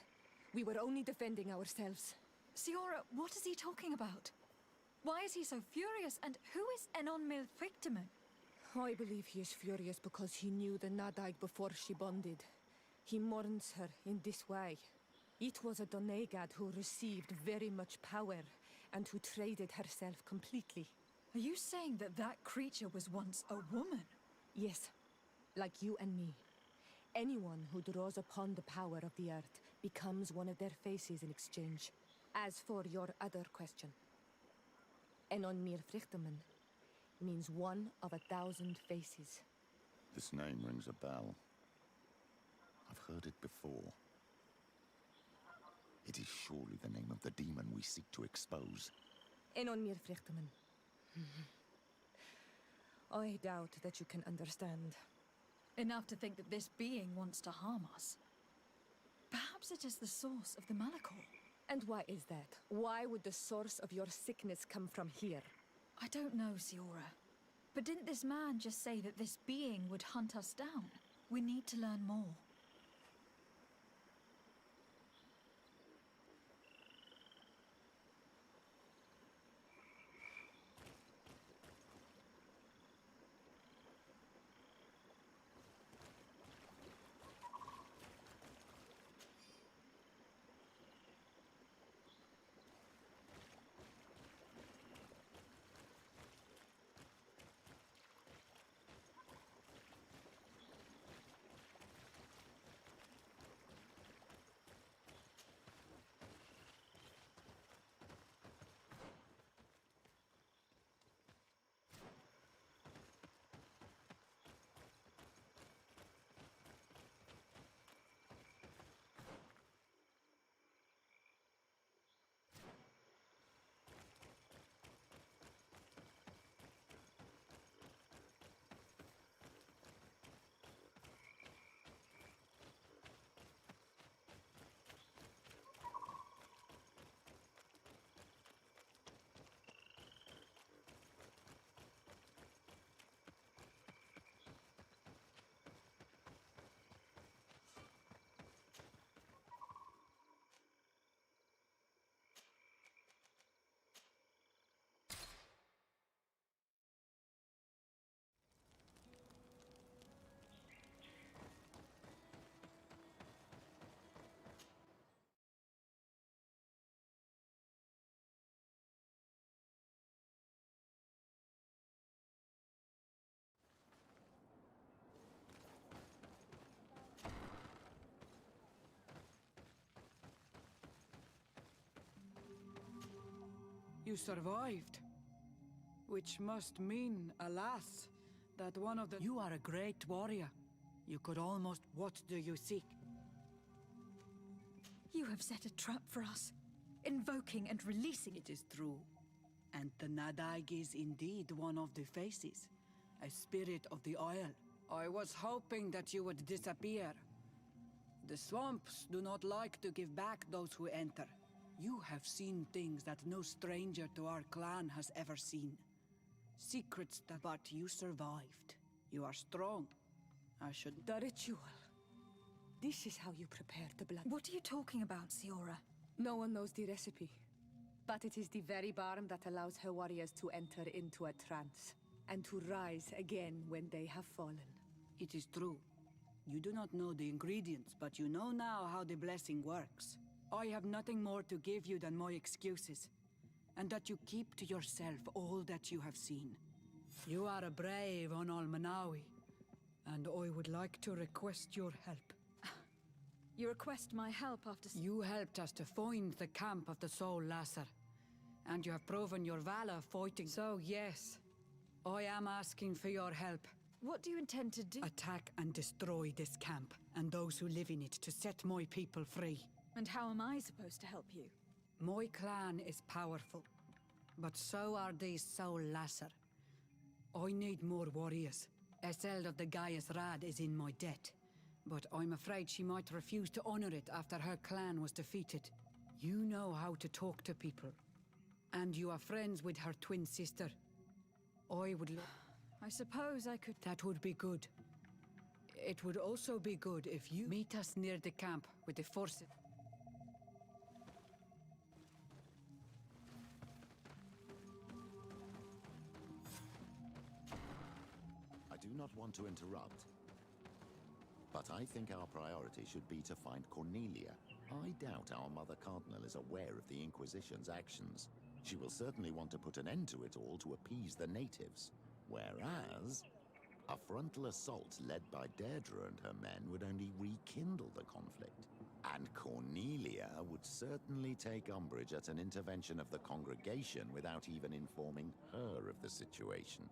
We were only defending ourselves. Siora, what is he talking about? Why is he so furious, and who is Enonmil Frictimen? I believe he is furious because he knew the Nadaig before she bonded. He mourns her in this way. It was a Doneigad who received very much power, and who traded herself completely. Are you saying that that creature was once a woman? Yes, like you and me. Anyone who draws upon the power of the earth becomes one of their faces in exchange. As for your other question, Enonmil Frictimen means one of 1,000 faces. This name rings a bell. I've heard it before. It is surely the name of the demon we seek to expose. Enonmil Frictimen. I doubt that you can understand. Enough to think that this being wants to harm us. Perhaps it is the source of the Malachor. And why is that? Why would the source of your sickness come from here? I don't know, Siora. But didn't this man just say that this being would hunt us down? We need to learn more. You survived. Which must mean, alas, that one of the... You are a great warrior. You could almost... What do you seek? You have set a trap for us, invoking and releasing... It is true. And the Nadaig is indeed one of the faces. A spirit of the oil. I was hoping that you would disappear. The swamps do not like to give back those who enter. You have seen things that no stranger to our clan has ever seen. Secrets that... But you survived. You are strong. I should... The ritual. This is how you prepare the blood. What are you talking about, Siora? No one knows the recipe. But it is the very barm that allows her warriors to enter into a trance. And to rise again when they have fallen. It is true. You do not know the ingredients, but you know now how the blessing works. I have nothing more to give you than my excuses, and that you keep to yourself all that you have seen. You are a brave Onolmanawi, and I would like to request your help. You request my help after... You helped us to find the camp of the Soul Lasser, and you have proven your valor fighting. So yes, I am asking for your help. What do you intend to do? Attack and destroy this camp, and those who live in it, to set my people free. And how am I supposed to help you? My clan is powerful, but so are these Soul Lasser. I need more warriors. Eseld of the Gaius Rad is in my debt, but I'm afraid she might refuse to honor it after her clan was defeated. You know how to talk to people, and you are friends with her twin sister. I suppose I could... That would be good. It would also be good if you meet us near the camp with the forces. I do not want to interrupt, but I think our priority should be to find Cornelia. I doubt our Mother Cardinal is aware of the Inquisition's actions. She will certainly want to put an end to it all to appease the natives. Whereas, a frontal assault led by Deirdre and her men would only rekindle the conflict. And Cornelia would certainly take umbrage at an intervention of the congregation without even informing her of the situation.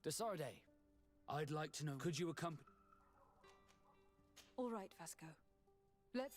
Desarde, I'd like to know, could you accompany... All right, Vasco. Let's...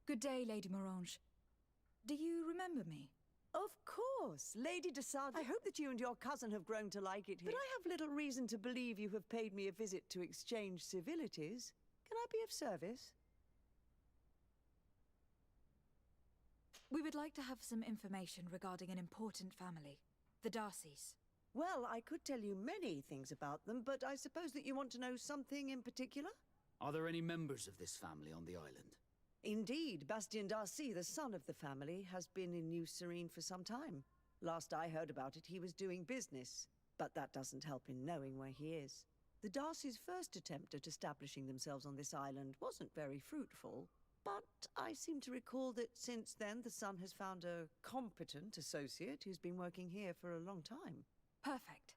Good day, Lady Morange. Do you remember me? Of course, Lady de Sade. I hope that you and your cousin have grown to like it here. But I have little reason to believe you have paid me a visit to exchange civilities. Can I be of service? We would like to have some information regarding an important family, the Darcys. Well, I could tell you many things about them, but I suppose that you want to know something in particular? Are there any members of this family on the island? Indeed, Bastien Darcy, the son of the family, has been in New Serene for some time. Last I heard about it, he was doing business, but that doesn't help in knowing where he is. The Darcys' first attempt at establishing themselves on this island wasn't very fruitful, but I seem to recall that since then the son has found a competent associate who's been working here for a long time. Perfect.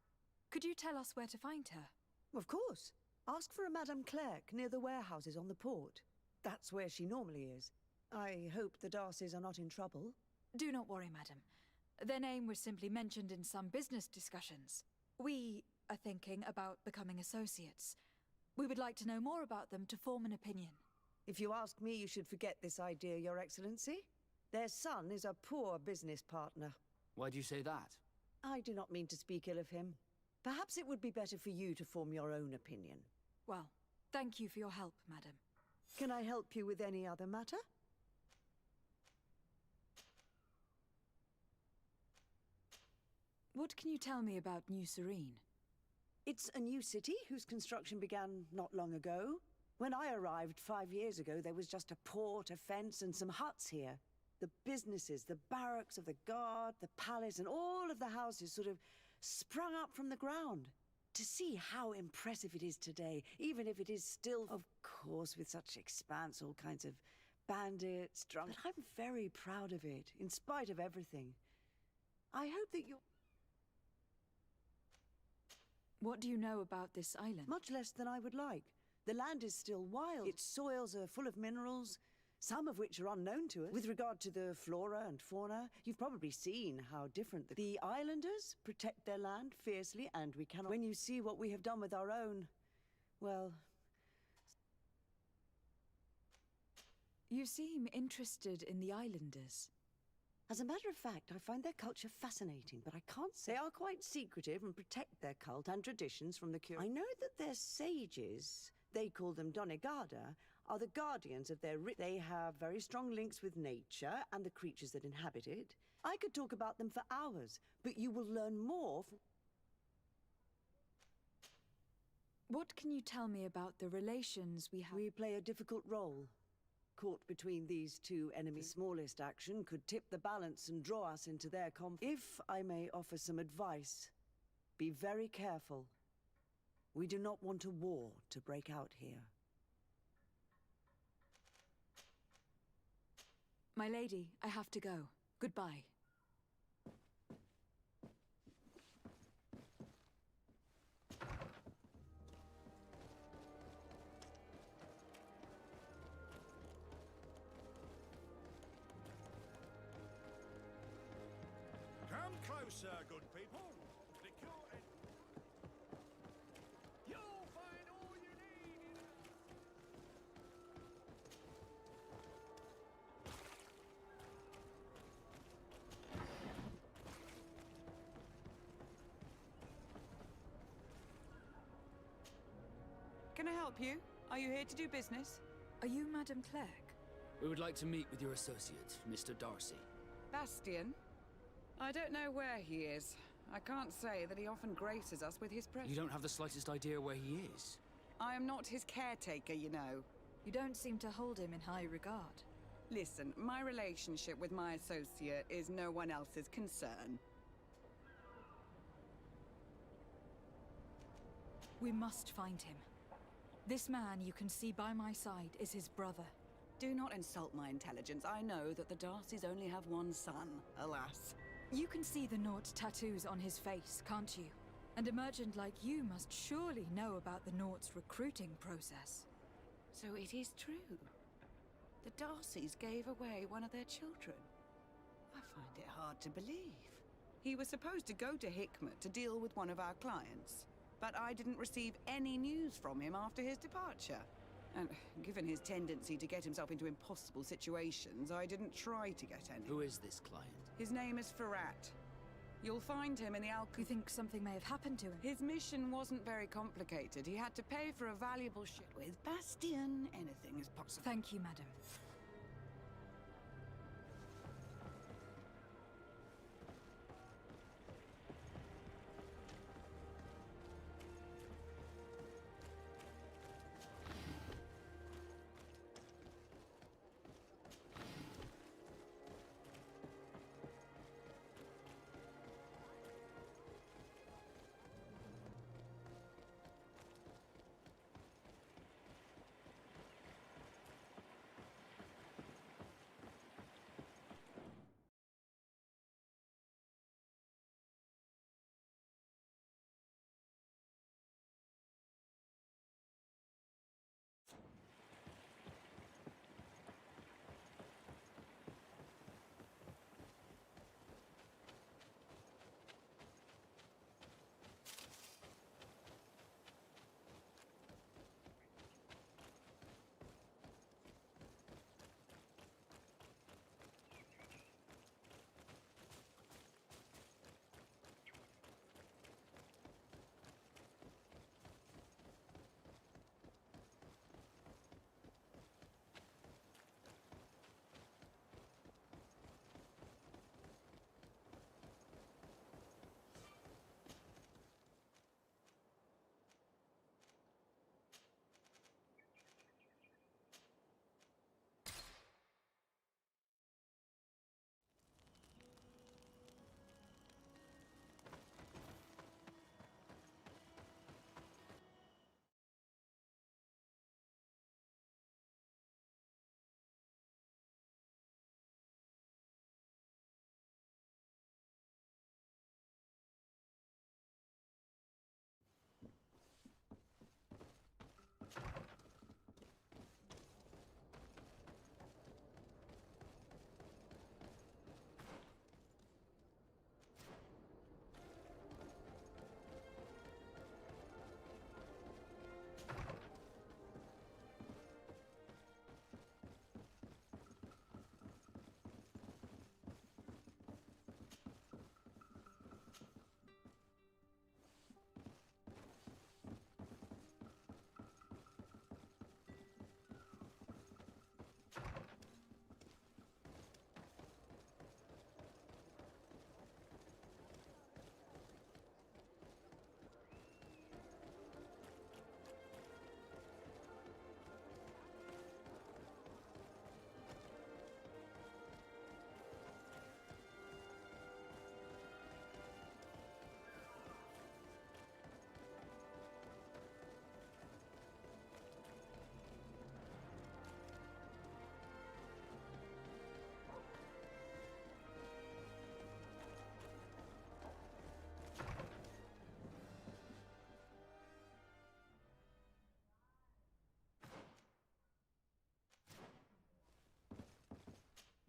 Could you tell us where to find her? Of course. Ask for a Madame Clerc near the warehouses on the port. That's where she normally is. I hope the Darcys are not in trouble. Do not worry, madam. Their name was simply mentioned in some business discussions. We are thinking about becoming associates. We would like to know more about them to form an opinion. If you ask me, you should forget this idea, Your Excellency. Their son is a poor business partner. Why do you say that? I do not mean to speak ill of him. Perhaps it would be better for you to form your own opinion. Well, thank you for your help, madam. Can I help you with any other matter? What can you tell me about New Serene? It's a new city whose construction began not long ago. When I arrived 5 years ago, there was just a port, a fence, and some huts here. The businesses, the barracks of the guard, the palace, and all of the houses sort of sprung up from the ground. To see how impressive it is today, even if it is still, of course, with such expanse, all kinds of bandits, drunk. But I'm very proud of it, in spite of everything. I hope that you're... What do you know about this island? Much less than I would like. The land is still wild. Its soils are full of minerals, some of which are unknown to us. With regard to the flora and fauna, you've probably seen how different the islanders protect their land fiercely, and we cannot... When you see what we have done with our own, well... You seem interested in the islanders. As a matter of fact, I find their culture fascinating, but I can't say... They are quite secretive and protect their cult and traditions from the I know that their sages, they call them Donegada, are the guardians of their... They have very strong links with nature and the creatures that inhabit it. I could talk about them for hours, but you will learn more from... What can you tell me about the relations we have? We play a difficult role. Caught between these two enemies, the smallest action could tip the balance and draw us into their conflict. If I may offer some advice, be very careful. We do not want a war to break out here. My lady, I have to go. Goodbye. Come closer, good people. You'll find all you need. Can I help you? Are you here to do business? Are you Madam Clerk? We would like to meet with your associate, Mr. Darcy. Bastian? I don't know where he is. I can't say that he often graces us with his presence. You don't have the slightest idea where he is? I am not his caretaker, you know. You don't seem to hold him in high regard. Listen, my relationship with my associate is no one else's concern. We must find him. This man you can see by my side is his brother. Do not insult my intelligence. I know that the Darcys only have one son, alas. You can see the Nort tattoos on his face, can't you? And a merchant like you must surely know about the Nort's recruiting process. So it is true. The Darcys gave away one of their children. I find it hard to believe. He was supposed to go to Hikmet to deal with one of our clients, but I didn't receive any news from him after his departure. And given his tendency to get himself into impossible situations, I didn't try to get any. Who is this client? His name is Ferrat. You'll find him in the You think something may have happened to him? His mission wasn't very complicated. He had to pay for a valuable ship. With Bastian, anything is possible. Thank you, madam.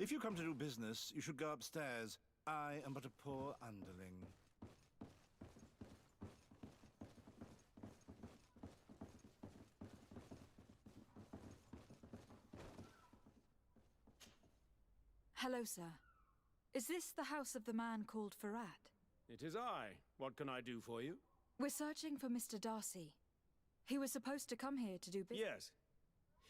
If you come to do business, you should go upstairs. I am but a poor underling. Hello, sir. Is this the house of the man called Farad? It is I. What can I do for you? We're searching for Mr. Darcy. He was supposed to come here to do business. Yes.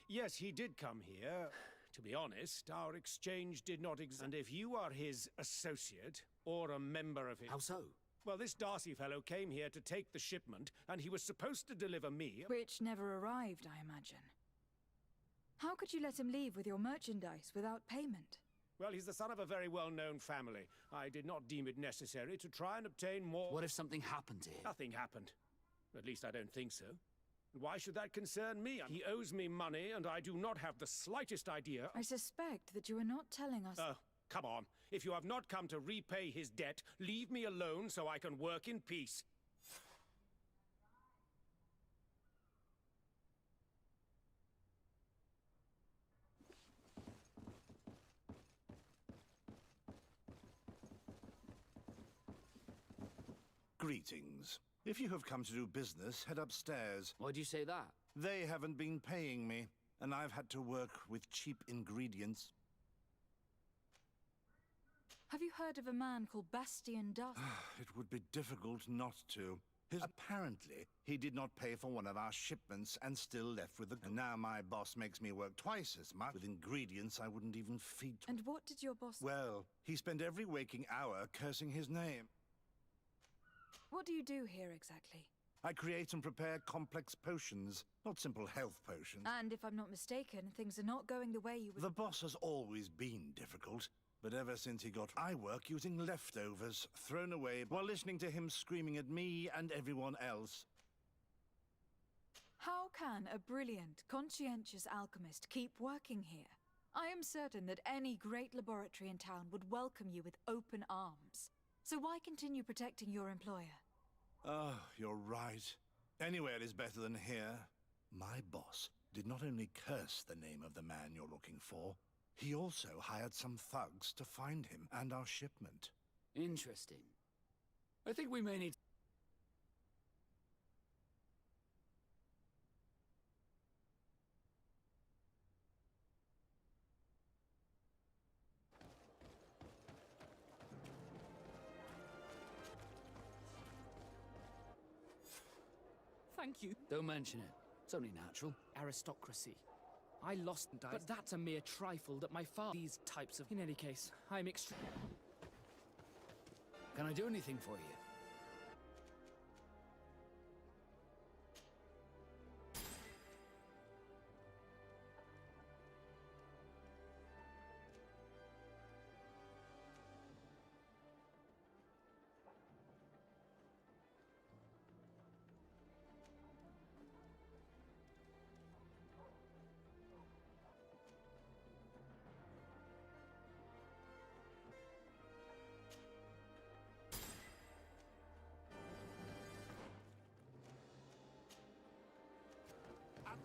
Yes, he did come here. To be honest, our exchange did not exist. And if you are his associate, or a member of his... How so? Well, this Darcy fellow came here to take the shipment, and he was supposed to deliver me... Which never arrived, I imagine. How could you let him leave with your merchandise without payment? Well, he's the son of a very well-known family. I did not deem it necessary to try and obtain more... What if something happened here? Nothing happened. At least I don't think so. Why should that concern me? He owes me money, and I do not have the slightest idea... I suspect that you are not telling us... Oh, come on. If you have not come to repay his debt, leave me alone so I can work in peace. Greetings. If you have come to do business, head upstairs. Why do you say that? They haven't been paying me, and I've had to work with cheap ingredients. Have you heard of a man called Bastian Darcy? It would be difficult not to. Apparently, he did not pay for one of our shipments and still left with the... And now my boss makes me work twice as much with ingredients I wouldn't even feed to. And what did your boss... Well, he spent every waking hour cursing his name. What do you do here exactly? I create and prepare complex potions, not simple health potions. And if I'm not mistaken, things are not going the way you would... The boss has always been difficult, but ever since he got... I work using leftovers, thrown away while listening to him screaming at me and everyone else. How can a brilliant, conscientious alchemist keep working here? I am certain that any great laboratory in town would welcome you with open arms. So why continue protecting your employer? Oh, you're right. Anywhere is better than here. My boss did not only curse the name of the man you're looking for, he also hired some thugs to find him and our shipment. Interesting. I think we may need... Thank you. Don't mention it. It's only natural. Aristocracy. I lost dice, but that's a mere trifle that my father... These types of... In any case, I'm extremely... Can I do anything for you?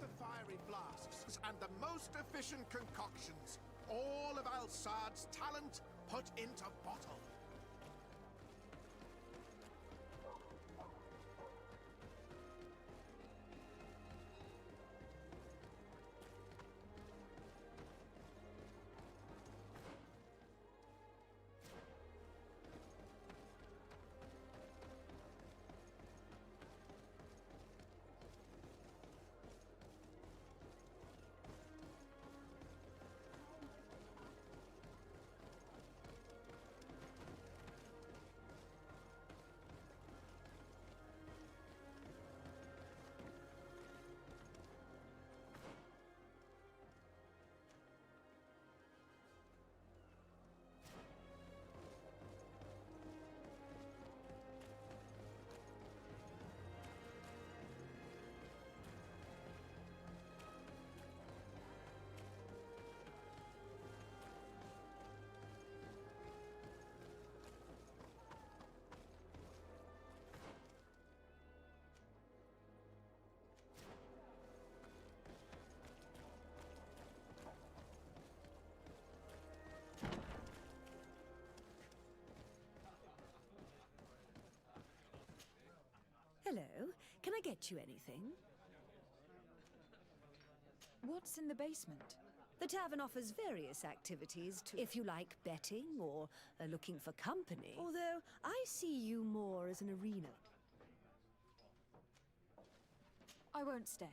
The fiery flasks and the most efficient concoctions. All of Alsad's talent put into bottle. Hello, can I get you anything? What's in the basement? The tavern offers various activities if you like betting or are looking for company. Although I see you more as an arena. I won't stay.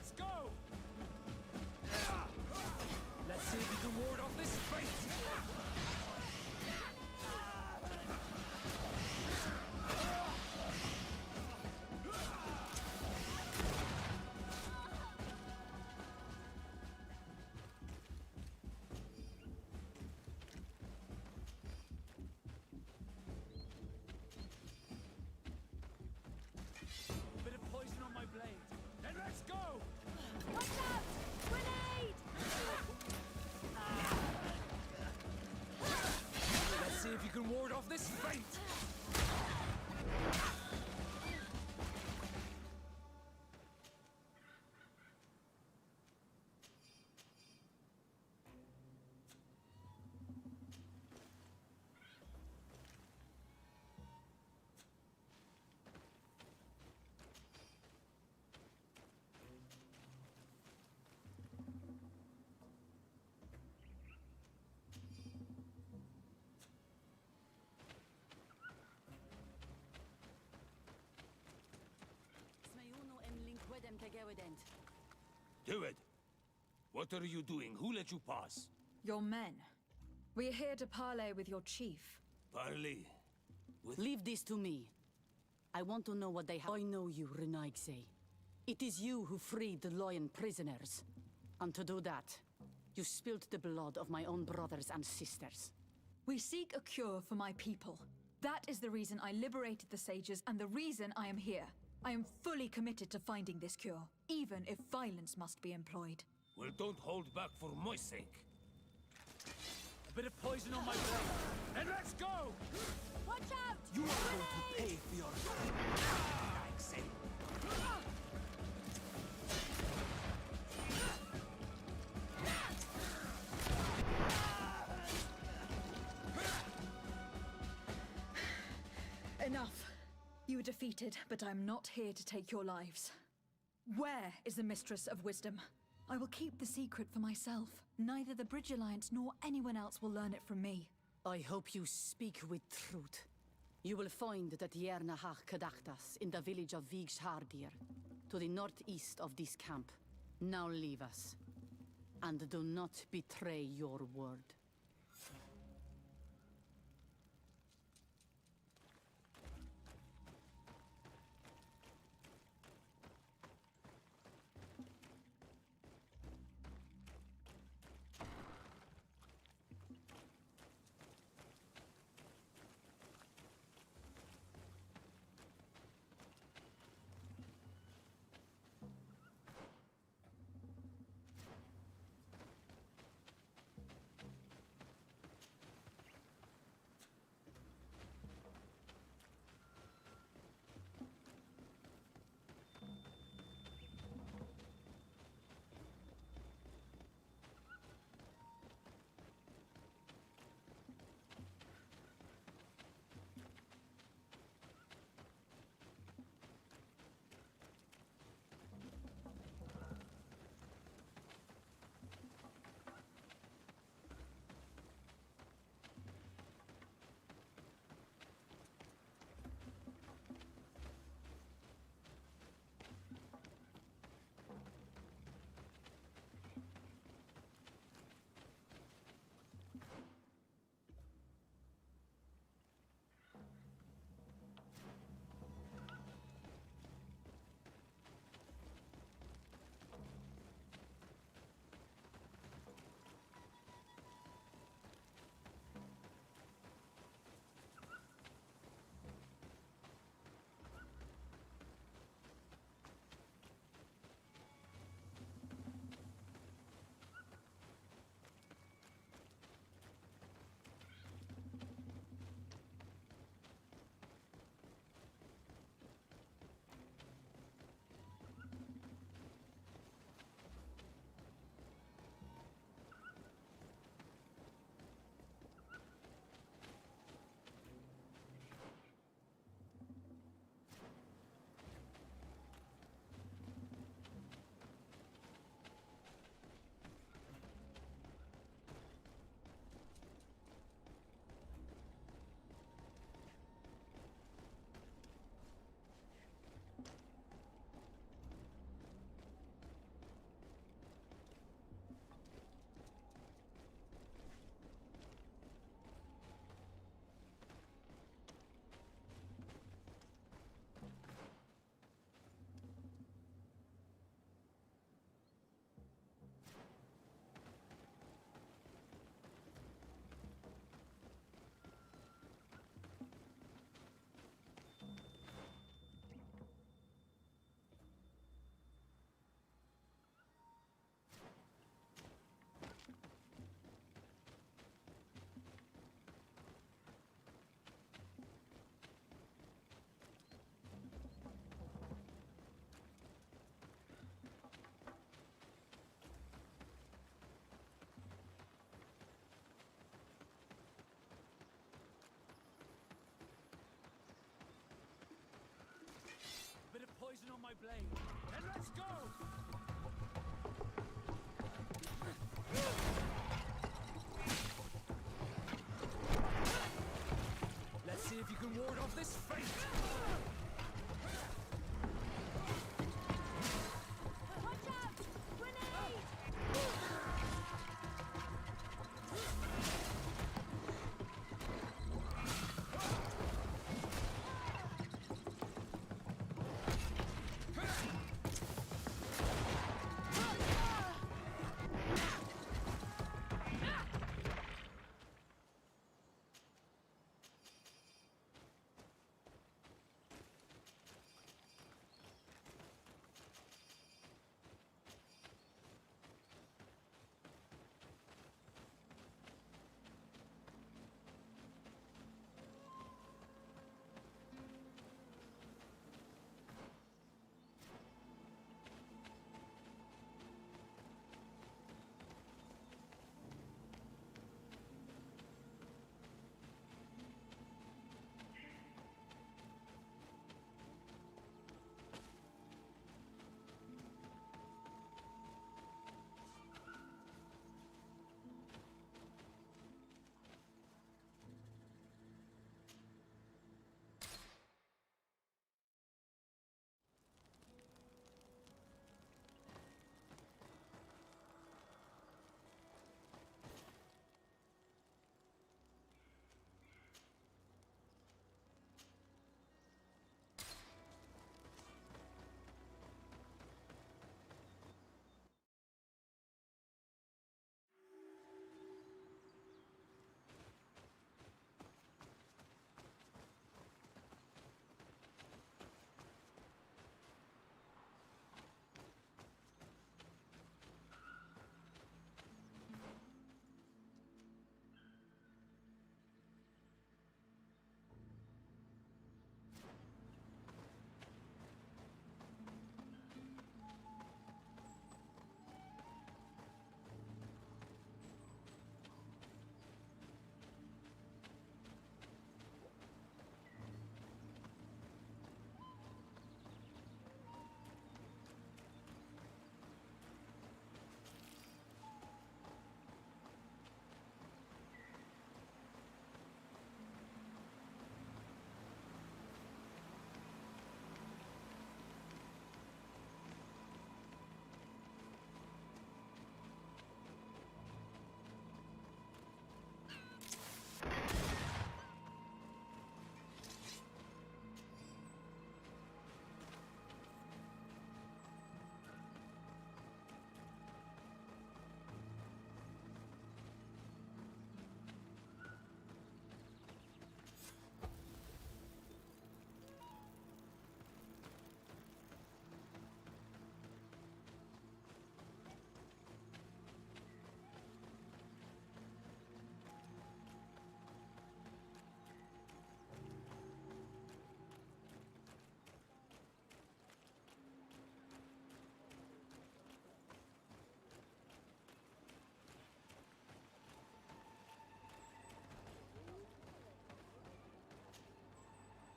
Let's go! Let's see if you can ward off this fate! Bit of poison on my blade. Then let's go! Watch out! Grenade! Let's see if you can ward off this fate! Do it. What are you doing? Who let you pass? Your men. We're here to parley with your chief. Parley. Leave this to me. I want to know what they have. I know you, Renaigse. It is you who freed the Loyan prisoners. And to do that, you spilled the blood of my own brothers and sisters. We seek a cure for my people. That is the reason I liberated the sages and the reason I am here. I am fully committed to finding this cure, even if violence must be employed. Well, don't hold back for my sake. A bit of poison on my blade, and let's go! Watch out! You are going to pay for your Renaigse. Enough. You were defeated, but I'm not here to take your lives. Where is the Mistress of Wisdom? I will keep the secret for myself. Neither the Bridge Alliance nor anyone else will learn it from me. I hope you speak with truth. You will find that Yernahach Kadachtas in the village of Vigshardir, to the northeast of this camp. Now leave us. And do not betray your word. Poison on my blade, and let's go! Let's see if you can ward off this fate!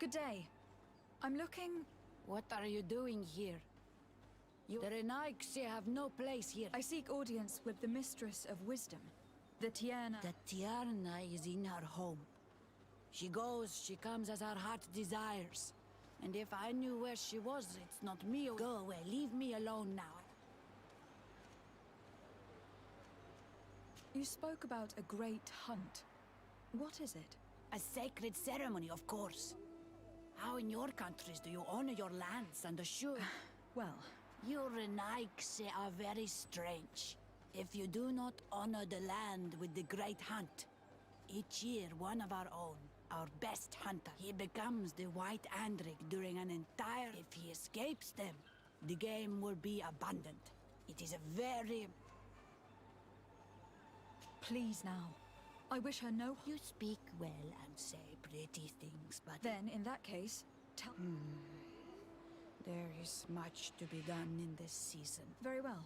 Good day. I'm looking... What are you doing here? The Renaigse have no place here. I seek audience with the Mistress of Wisdom, the Tierna. The Tierna is in her home. She goes, she comes as her heart desires. And if I knew where she was, it's not me. Go away, leave me alone now. You spoke about a great hunt. What is it? A sacred ceremony, of course. How in your countries do you honor your lands and assure... Well... You Renaigse are very strange. If you do not honor the land with the great hunt, each year one of our own, our best hunter, he becomes the White Andrik during an entire... If he escapes them, the game will be abundant. It is a very... Please now. I wish her no... You speak well and say pretty things, but... Then, in that case, tell... There is much to be done in this season. Very well.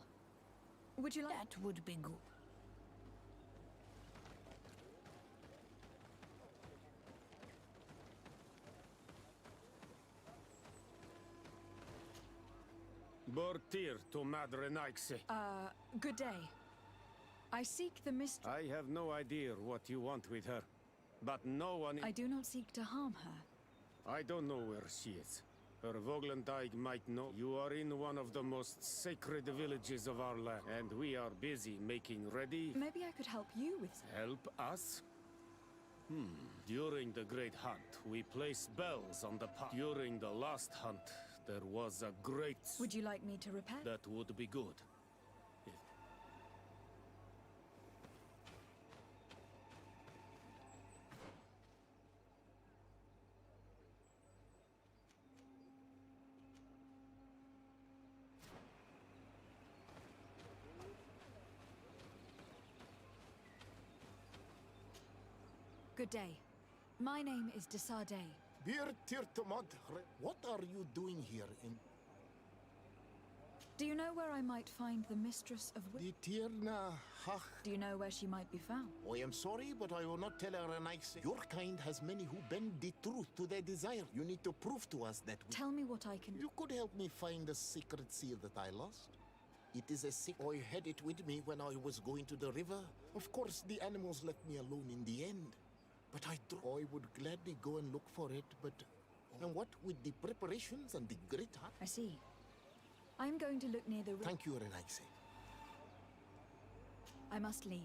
Would you like... That would be good. Bortir to Madre Naixe. Good day. I seek the Mistress... I have no idea what you want with her, but no one... I do not seek to harm her. I don't know where she is. Her Voglendyke might know. You are in one of the most sacred villages of our land, and we are busy making ready... Maybe I could help you with... Help us? During the Great Hunt, we placed bells on the path. During the last hunt, there was a great... Would you like me to repair? That would be good. Good day. My name is Desardet. Bir Tirtumad, what are you doing here in... Do you know where I might find the Mistress of The Tirna Hach? Do you know where she might be found? I am sorry, but I will not tell her Renaigse. Your kind has many who bend the truth to their desire. You need to prove to us that... Tell me what I can... You could help me find the sacred seal that I lost. It is a sick... I had it with me when I was going to the river. Of course, the animals left me alone in the end. But I would gladly go and look for it, but... And what with the preparations and the great hunt? I see. I'm going to look near the... Thank you, Renaigse. I must leave.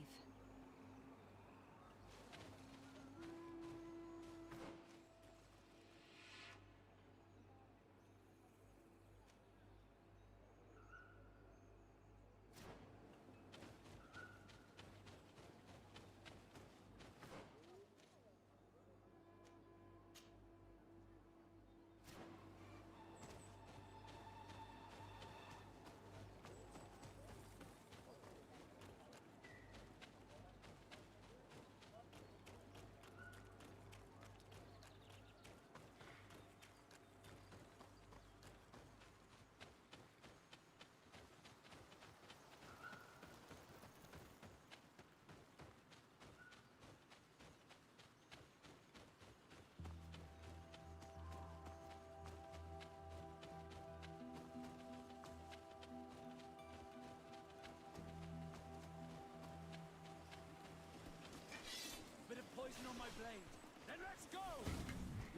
Bit of poison on my blade. Then let's go!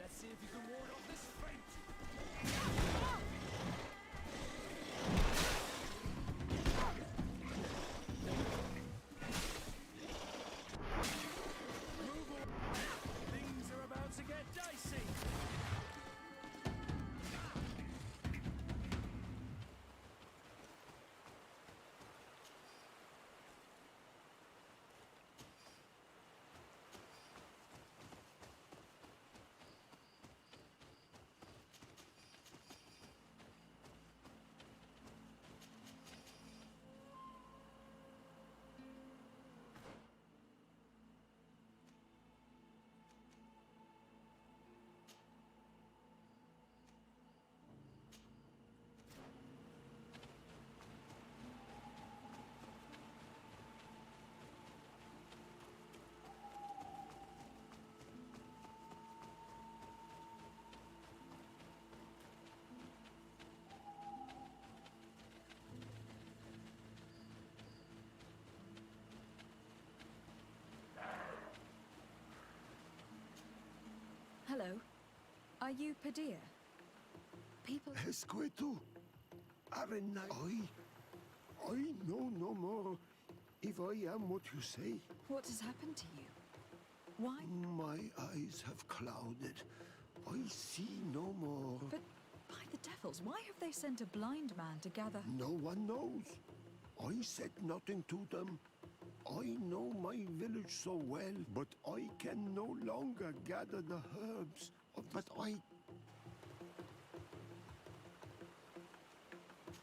Let's see if you can ward off this fate! Move away! Things are about to get dicey! Are you Padilla? People... Esqueto. Arenai. I know no more if I am what you say. What has happened to you? Why? My eyes have clouded. I see no more. But by the devils, why have they sent a blind man to gather... No one knows. I said nothing to them. I know my village so well, but I can no longer gather the herbs of... But I...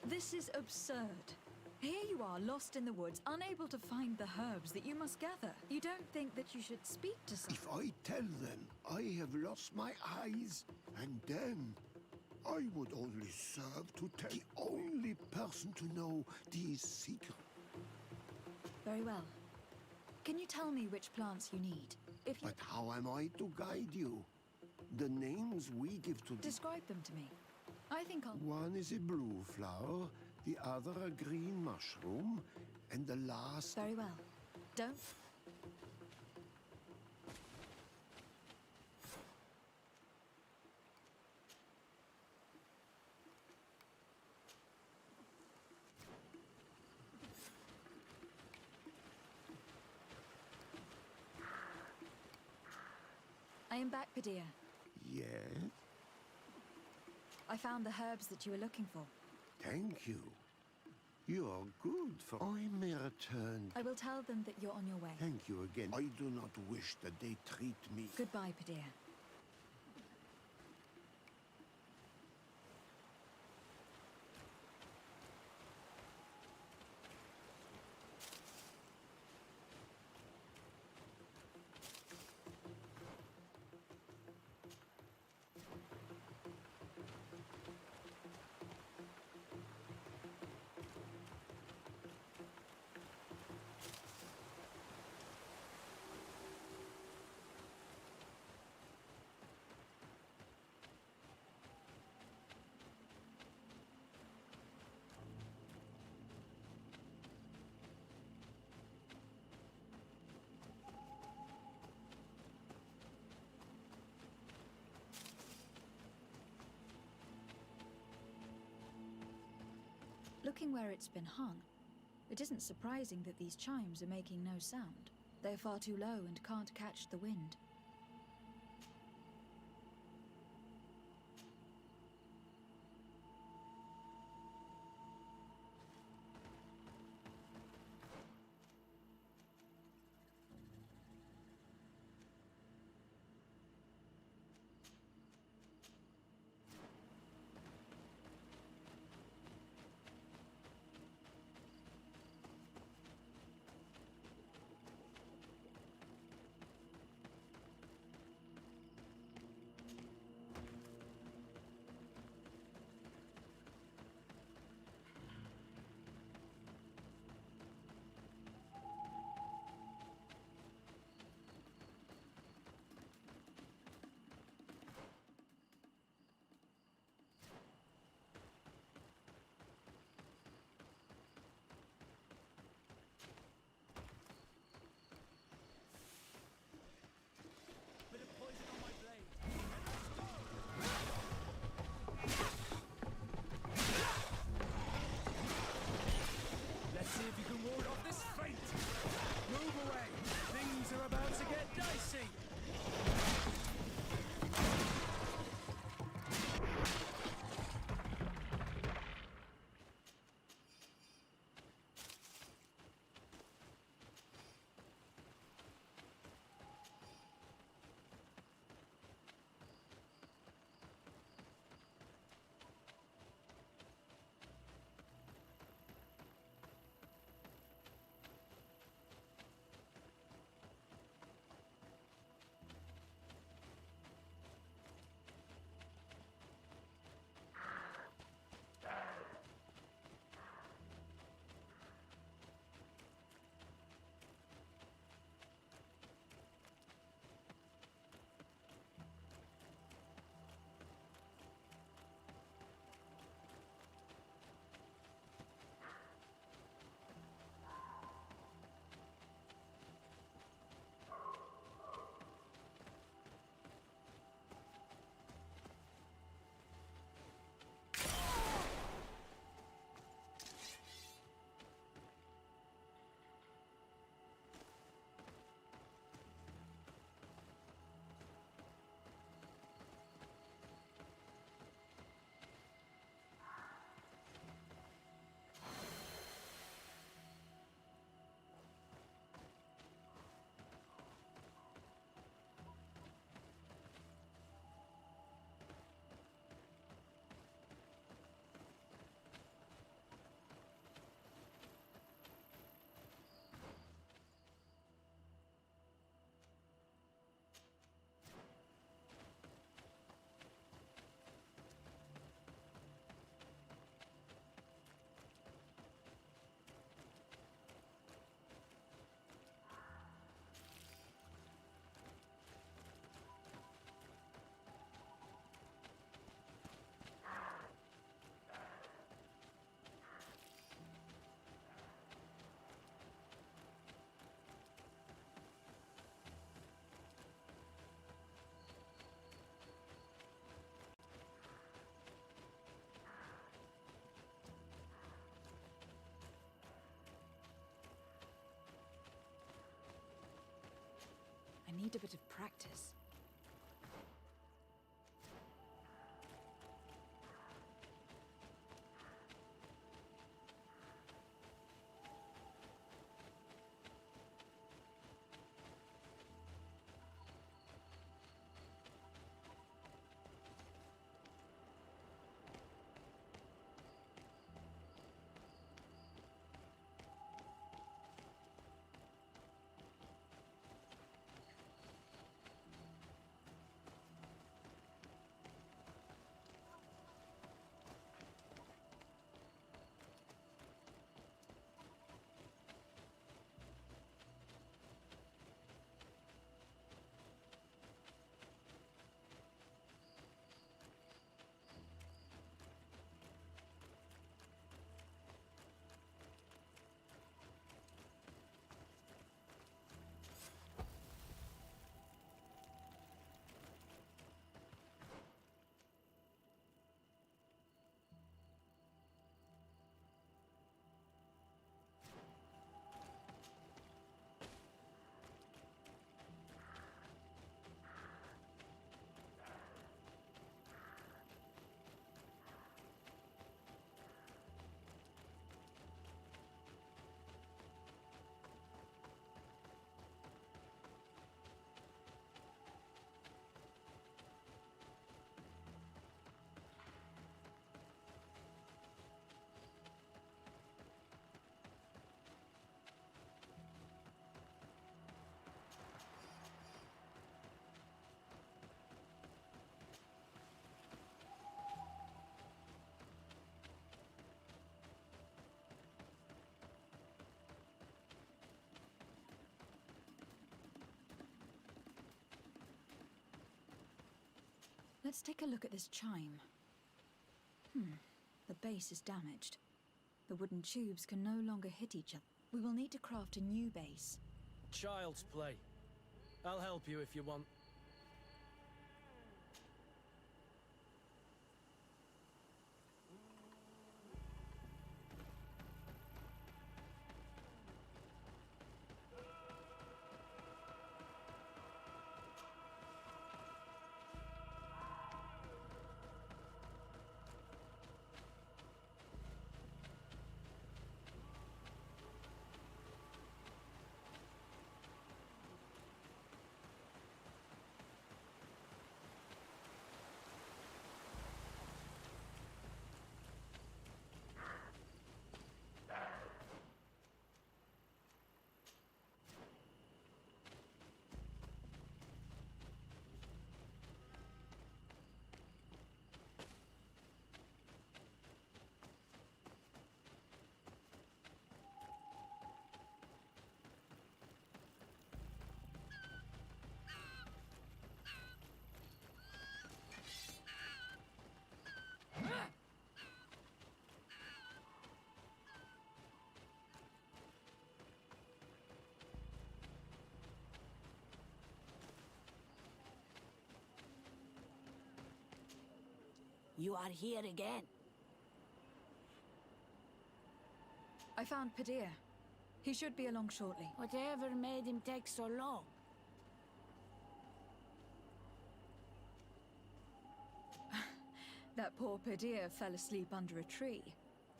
This is absurd. Here you are, lost in the woods, unable to find the herbs that you must gather. You don't think that you should speak to someone? If I tell them I have lost my eyes, and then I would only serve to tell the only person to know these secrets. Very well. Can you tell me which plants you need? If you... But how am I to guide you? The names we give to... Describe them to me. I think I'll... One is a blue flower, the other a green mushroom, and the last... Very well. Don't... I am back, Padilla. Yes? I found the herbs that you were looking for. Thank you. You are good for... I may return. I will tell them that you're on your way. Thank you again. I do not wish that they treat me... Goodbye, Padilla. Looking where it's been hung, it isn't surprising that these chimes are making no sound. They're far too low and can't catch the wind. need a bit of practice. Let's take a look at this chime. The base is damaged. The wooden tubes can no longer hit each other. We will need to craft a new base. Child's play. I'll help you if you want. You are here again. I found Padir. He should be along shortly. Whatever made him take so long? That poor Padir fell asleep under a tree.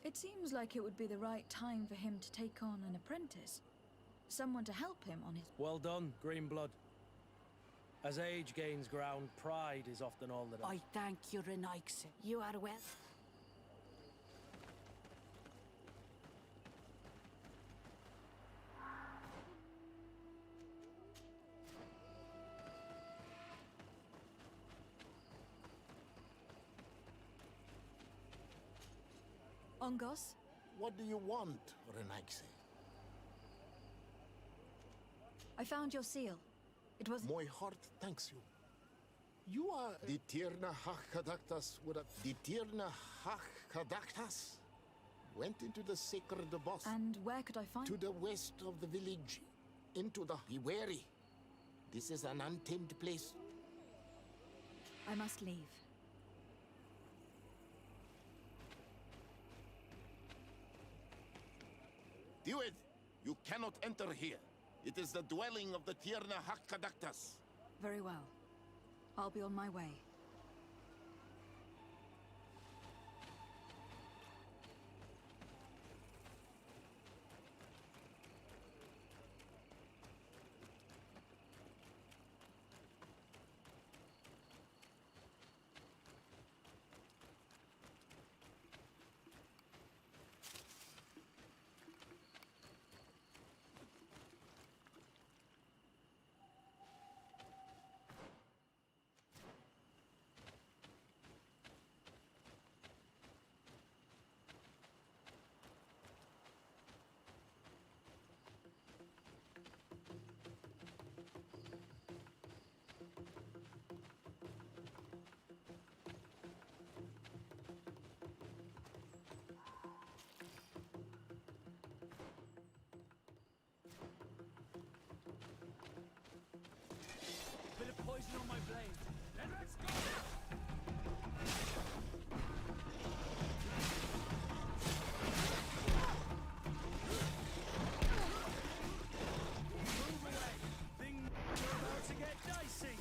It seems like it would be the right time for him to take on an apprentice. Someone to help him on his... Well done, Greenblood. As age gains ground, pride is often all that... I thank you, Renaix. You are well. Ongos? What do you want, Renaix? I found your seal. It was... My heart thanks you. You are... The Tirna Hakadaktas would have... The Tirna Hakadaktas went into the sacred boss. And where could I find... To the west of the village. Into the... Be wary. This is an untamed place. I must leave. Do it! You cannot enter here. It is the dwelling of the Tirna Hakadaktas. Very well. I'll be on my way. Bit of poison on my blade. Then let's go! Move away! Things are about to get dicey!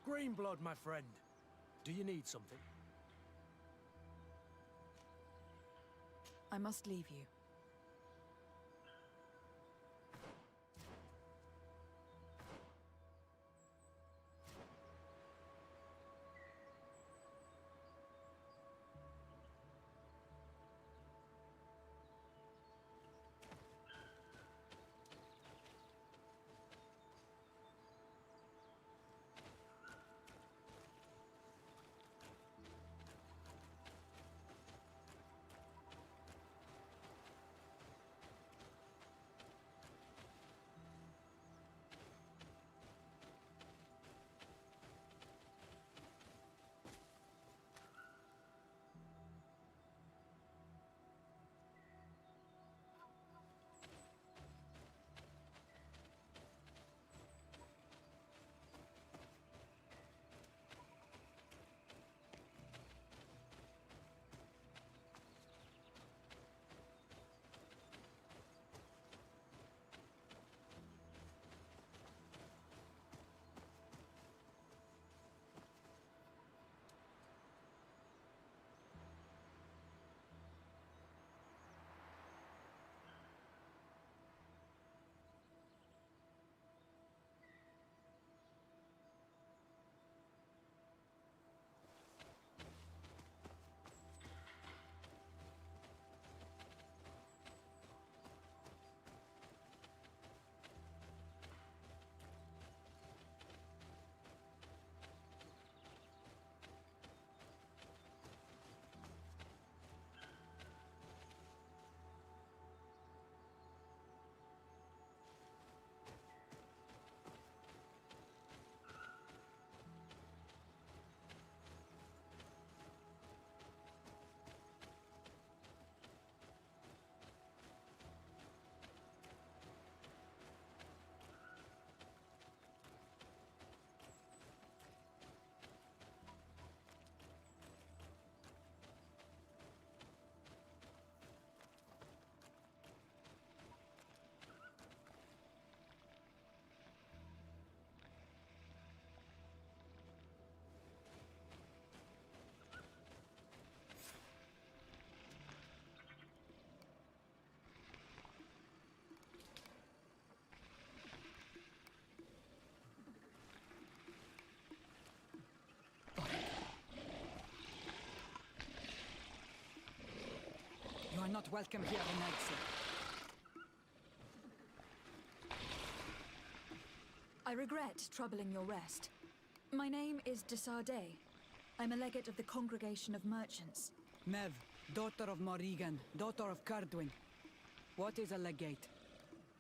Greenblood, my friend. Do you need something? I must leave you. not welcome here in Exit. I regret troubling your rest. My name is de Sardet. I'm a legate of the Congregation of Merchants. Mev, daughter of Morrigan, daughter of Cardwin. What is a legate?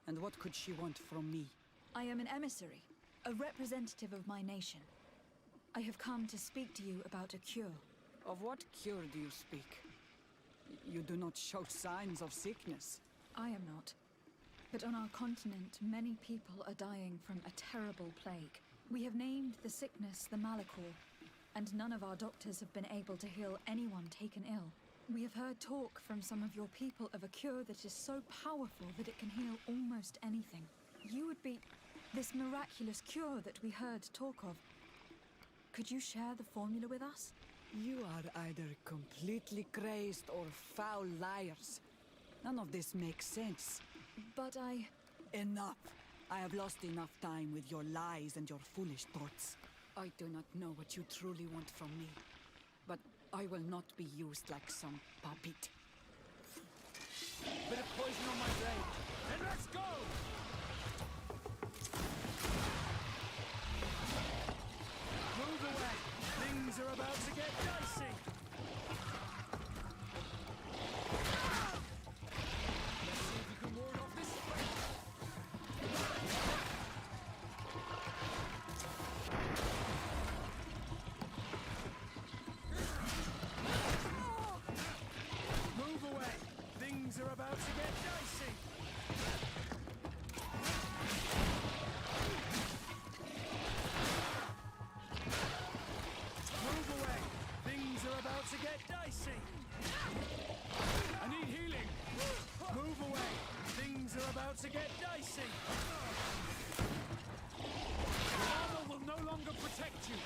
And what could she want from me? I am an emissary, a representative of my nation. I have come to speak to you about a cure. Of what cure do you speak? You do not show signs of sickness. I am not. But on our continent, many people are dying from a terrible plague. We have named the sickness the Malachor, and none of our doctors have been able to heal anyone taken ill. We have heard talk from some of your people of a cure that is so powerful that it can heal almost anything. You would be this miraculous cure that we heard talk of. Could you share the formula with us? You are either completely crazed or foul liars. None of this makes sense. But Enough! I have lost enough time with your lies and your foolish thoughts. I do not know what you truly want from me, but I will not be used like some puppet. Bit of poison on my blade. Then let's go! Move away! Things are about to get dicey! Let's see if you can ward off this threat. Move away! Things are about to get dicey! Move away! Things are about to get dicey! I need healing! Move away! Things are about to get dicey! The armor will no longer protect you!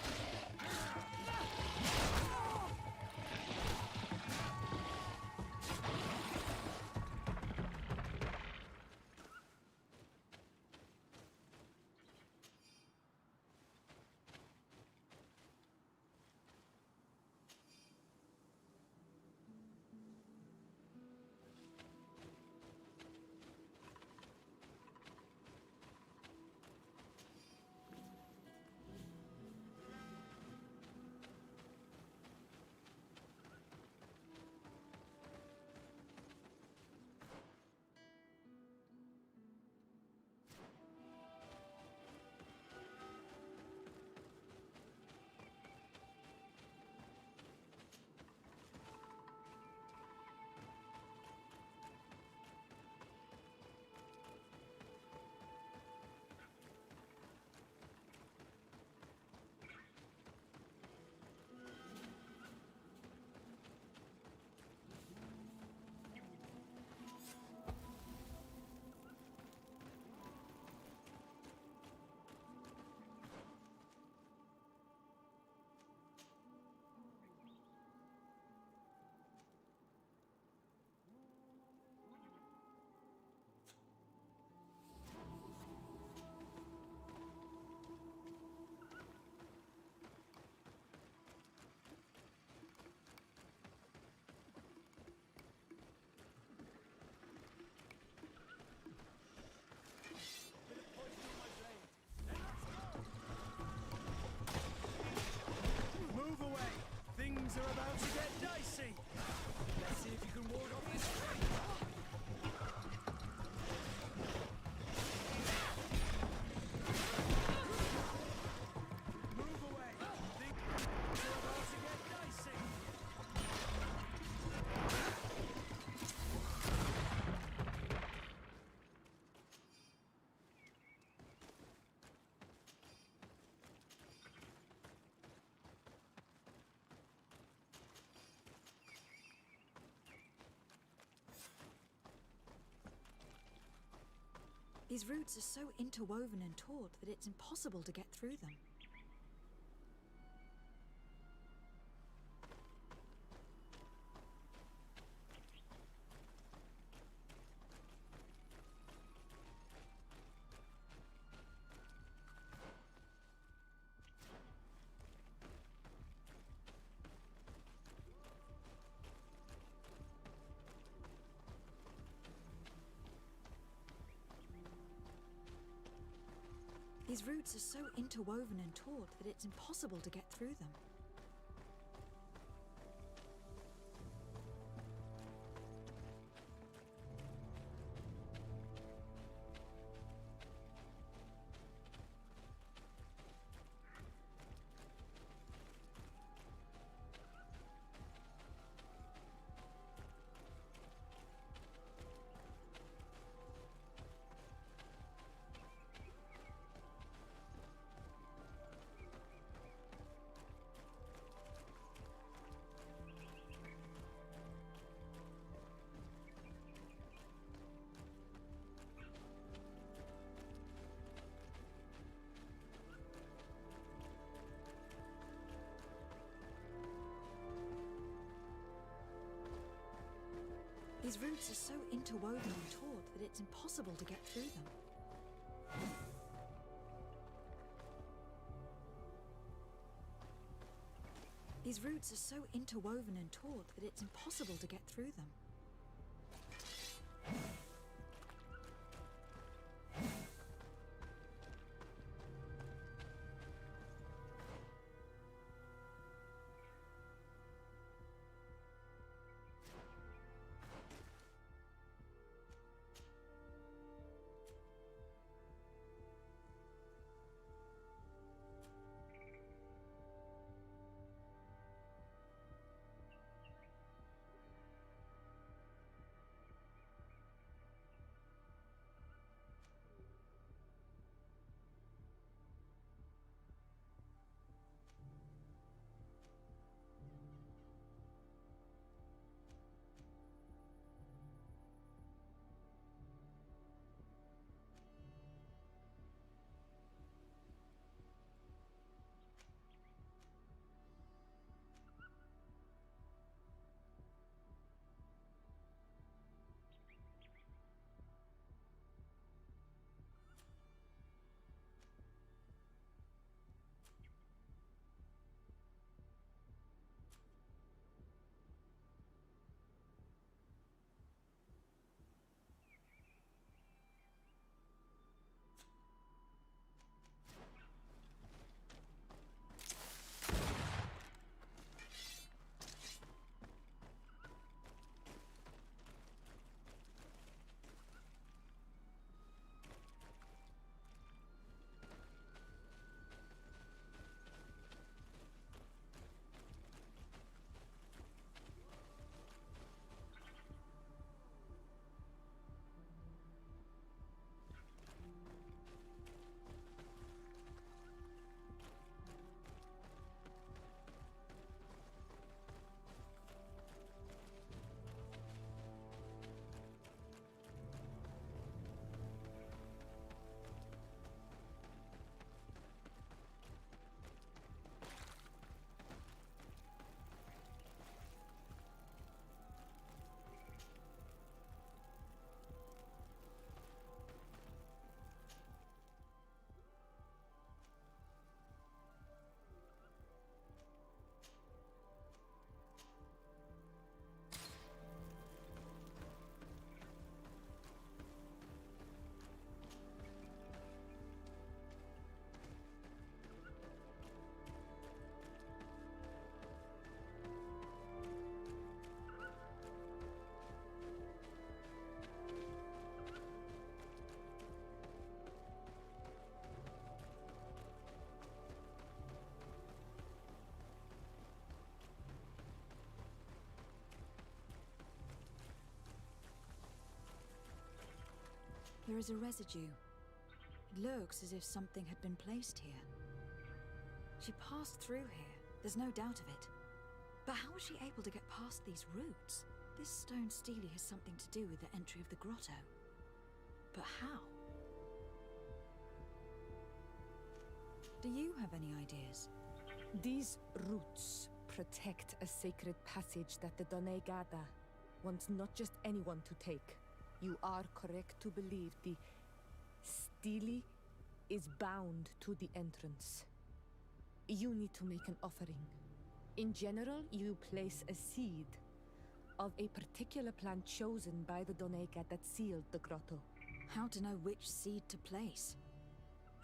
Move away! Things are about to get dicey! Let's see if you can ward off this fight! Move away! Things are about to get dicey! these roots are so interwoven and taut that it's impossible to get through them. These roots are so interwoven and taut that it's impossible to get through them. These roots are so interwoven and taut that it's impossible to get through them. These roots are so interwoven and taut that it's impossible to get through them. There is a residue. It looks as if something had been placed here. She passed through here, there's no doubt of it. But how was she able to get past these roots? This stone stele has something to do with the entry of the grotto. But how? Do you have any ideas? These roots protect a sacred passage that the Donegada wants not just anyone to take. You are correct to believe the stele is bound to the entrance. You need to make an offering. In general, you place a seed of a particular plant chosen by the Donega that sealed the grotto. How to know which seed to place?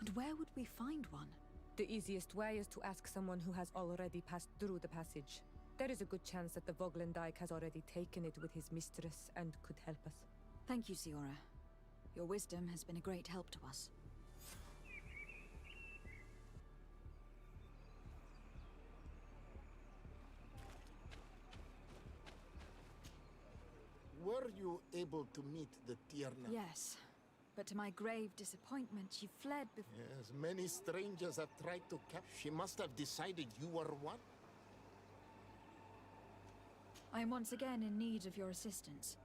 And where would we find one? The easiest way is to ask someone who has already passed through the passage. There is a good chance that the Voglendike has already taken it with his mistress and could help us. Thank you, Siora. Your wisdom has been a great help to us. Were you able to meet the Tierna? Yes, but to my grave disappointment, she fled before... Yes, many strangers have tried to capture. She must have decided you were one. I am once again in need of your assistance.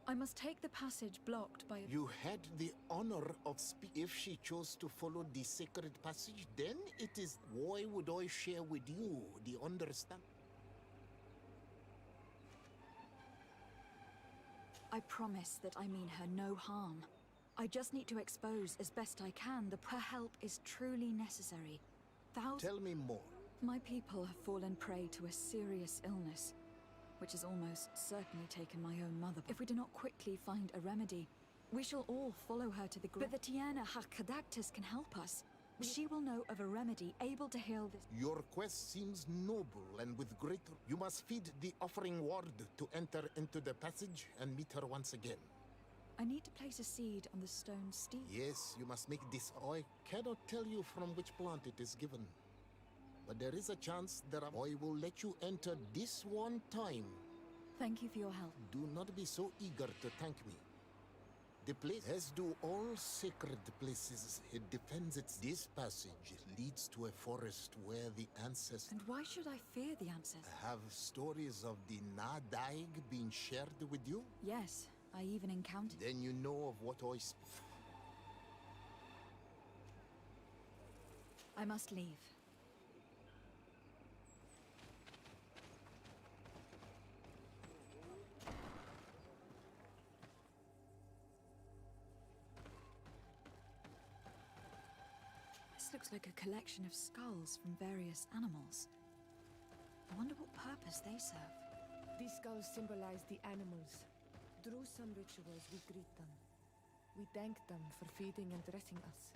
I must take the passage blocked by... You had the honor of If she chose to follow the sacred passage, then it is... Why would I share with you the understand? I promise that I mean her no harm. I just need to expose as best I can her help is truly necessary. Tell me more. My people have fallen prey to a serious illness, which has almost certainly taken my own mother. If we do not quickly find a remedy, we shall all follow her to the grave. But the Tierna Hakadactus can help us. She will know of a remedy able to heal this. Your quest seems noble and with great... You must feed the offering ward to enter into the passage and meet her once again. I need to place a seed on the stone steep. Yes, you must make this... I cannot tell you from which plant it is given. But there is a chance that I will let you enter this one time. Thank you for your help. Do not be so eager to thank me. The place, as do all sacred places, it defends its... This passage leads to a forest where the ancestors... And why should I fear the ancestors? Have stories of the Nadaig been shared with you? Yes, I even encountered... Then you know of what I speak. I must leave. This looks like a collection of skulls from various animals. I wonder what purpose they serve. These skulls symbolize the animals. Through some rituals, we greet them. We thank them for feeding and dressing us,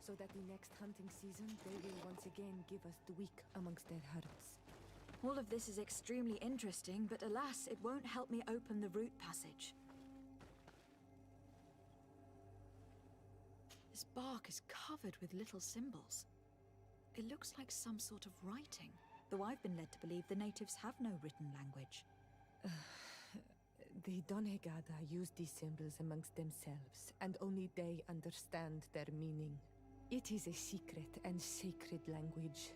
so that the next hunting season, they will once again give us the weak amongst their herds. All of this is extremely interesting, but alas, it won't help me open the root passage. This bark is covered with little symbols. It looks like some sort of writing, though I've been led to believe the natives have no written language. The Donegada use these symbols amongst themselves, and only they understand their meaning. It is a secret and sacred language.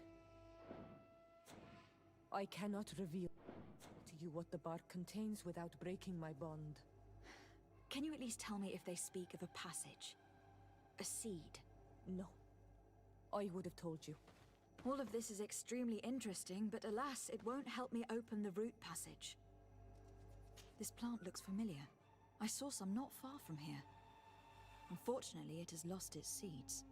I cannot reveal to you what the bark contains without breaking my bond. Can you at least tell me if they speak of a passage? A seed? No. I would have told you. All of this is extremely interesting, but alas, it won't help me open the root passage. This plant looks familiar. I saw some not far from here. Unfortunately, it has lost its seeds.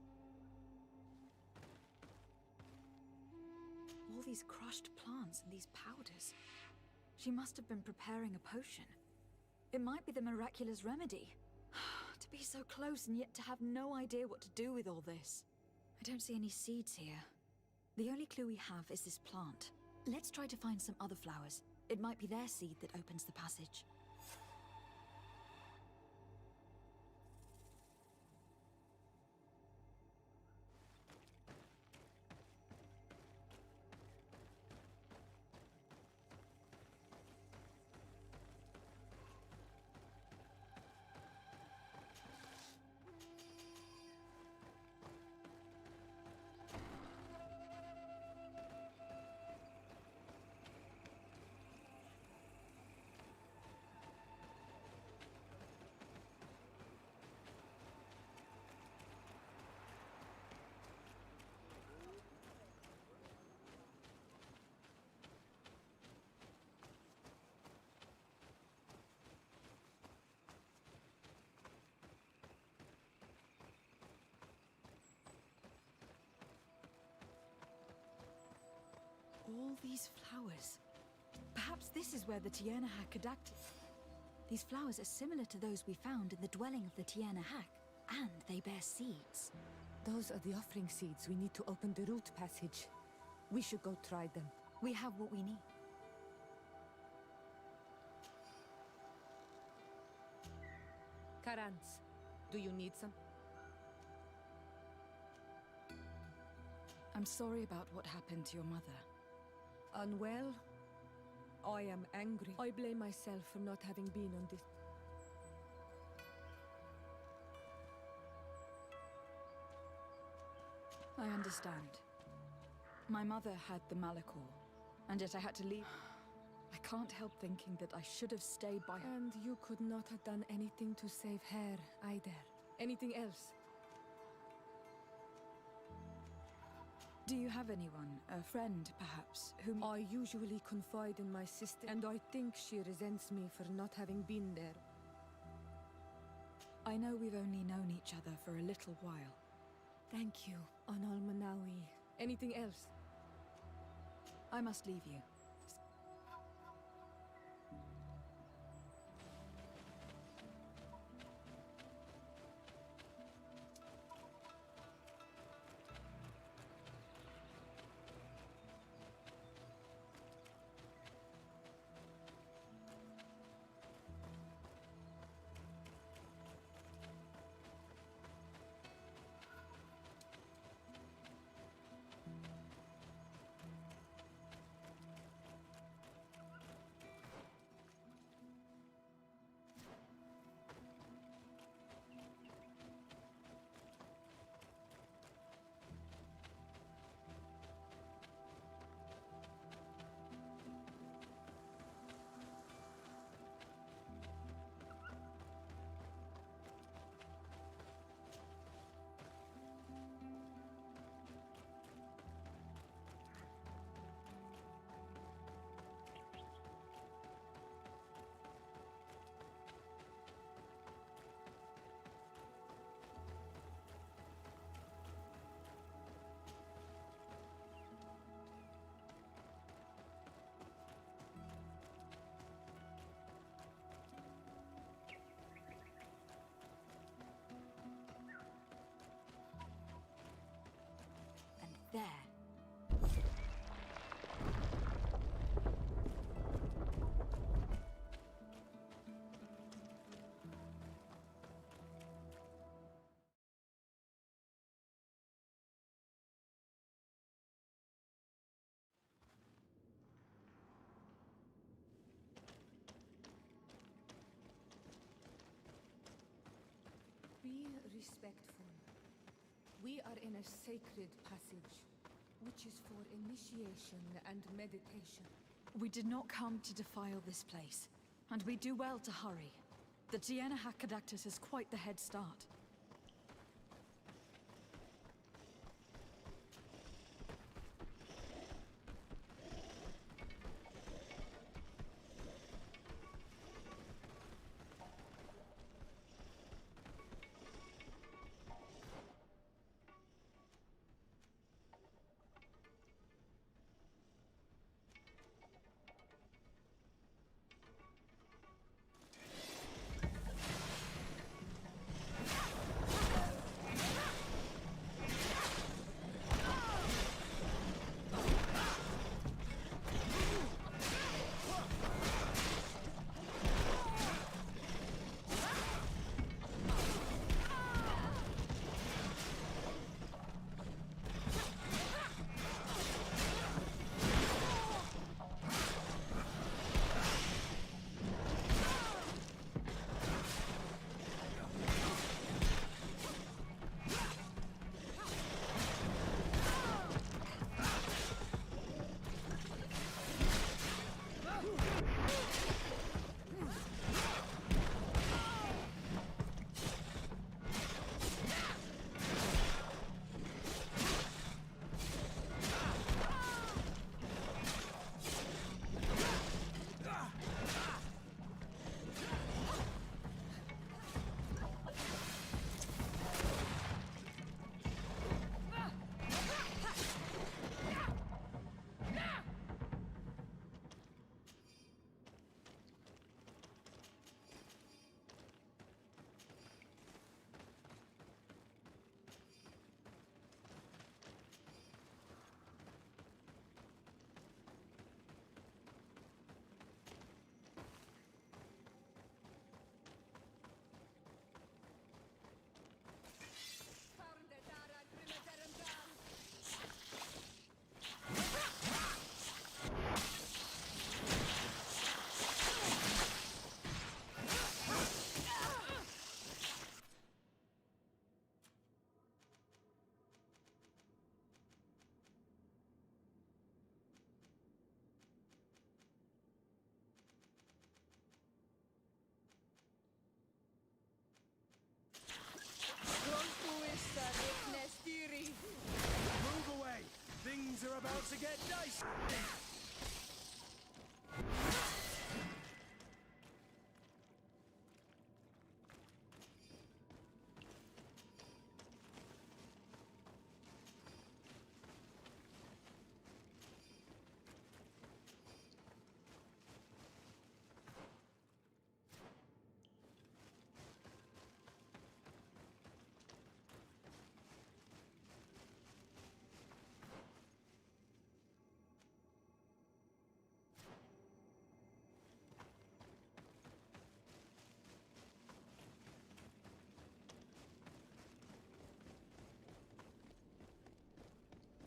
All these crushed plants and these powders. She must have been preparing a potion. It might be the miraculous remedy. To be so close and yet to have no idea what to do with all this. I don't see any seeds here. The only clue we have is this plant. Let's try to find some other flowers. It might be their seed that opens the passage. All these flowers. Perhaps this is where the Tierna Hakadactus... These flowers are similar to those we found in the dwelling of the Tierna Hak, and they bear seeds. Those are the offering seeds we need to open the root passage. We should go try them. We have what we need. Karans, do you need some? I'm sorry about what happened to your mother. Unwell? I am angry. I blame myself for not having been on this. I understand. My mother had the Malachor, and yet I had to leave. I can't help thinking that I should have stayed by her. And you could not have done anything to save her, either. Anything else? Do you have anyone, a friend, perhaps, whom... I usually confide in my sister, and I think she resents me for not having been there. I know we've only known each other for a little while. Thank you, Anal Manawi. Anything else? I must leave you. There. Be respectful. We are in a sacred passage, which is for initiation and meditation. We did not come to defile this place, and we do well to hurry. The Tiena Hakkadactus has quite the head start. about to get dicey!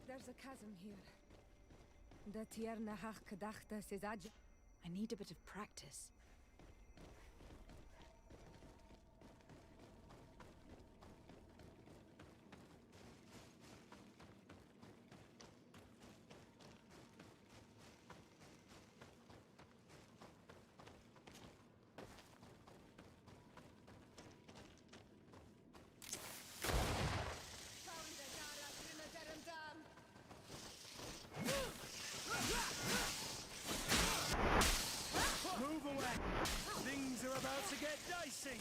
There's a chasm here. The tierna hach kadachta sezaj. I need a bit of practice. Move away! Things are about to get dicey!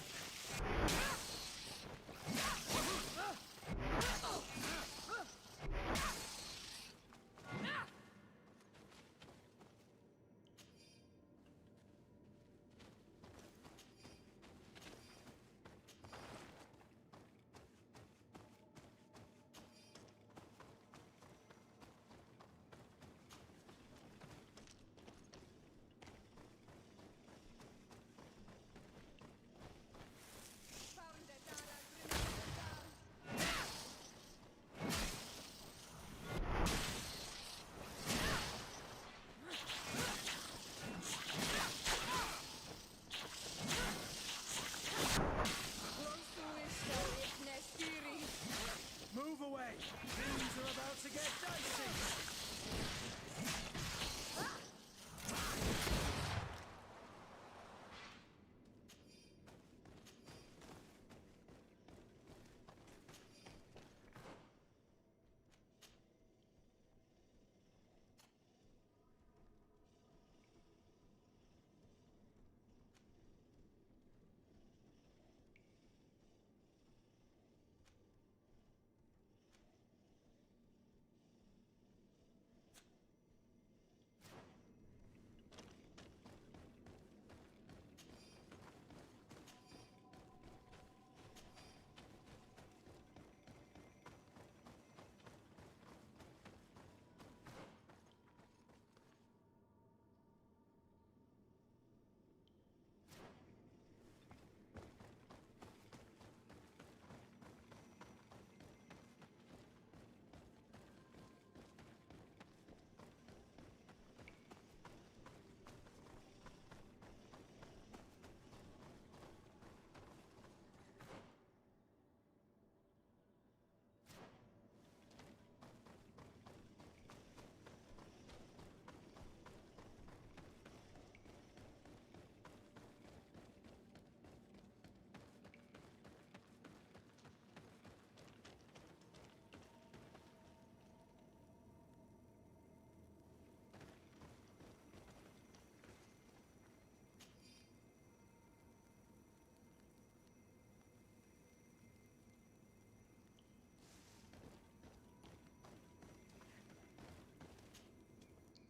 Move away! Things are about to get dicey!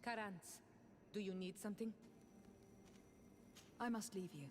Karantz, do you need something? I must leave you.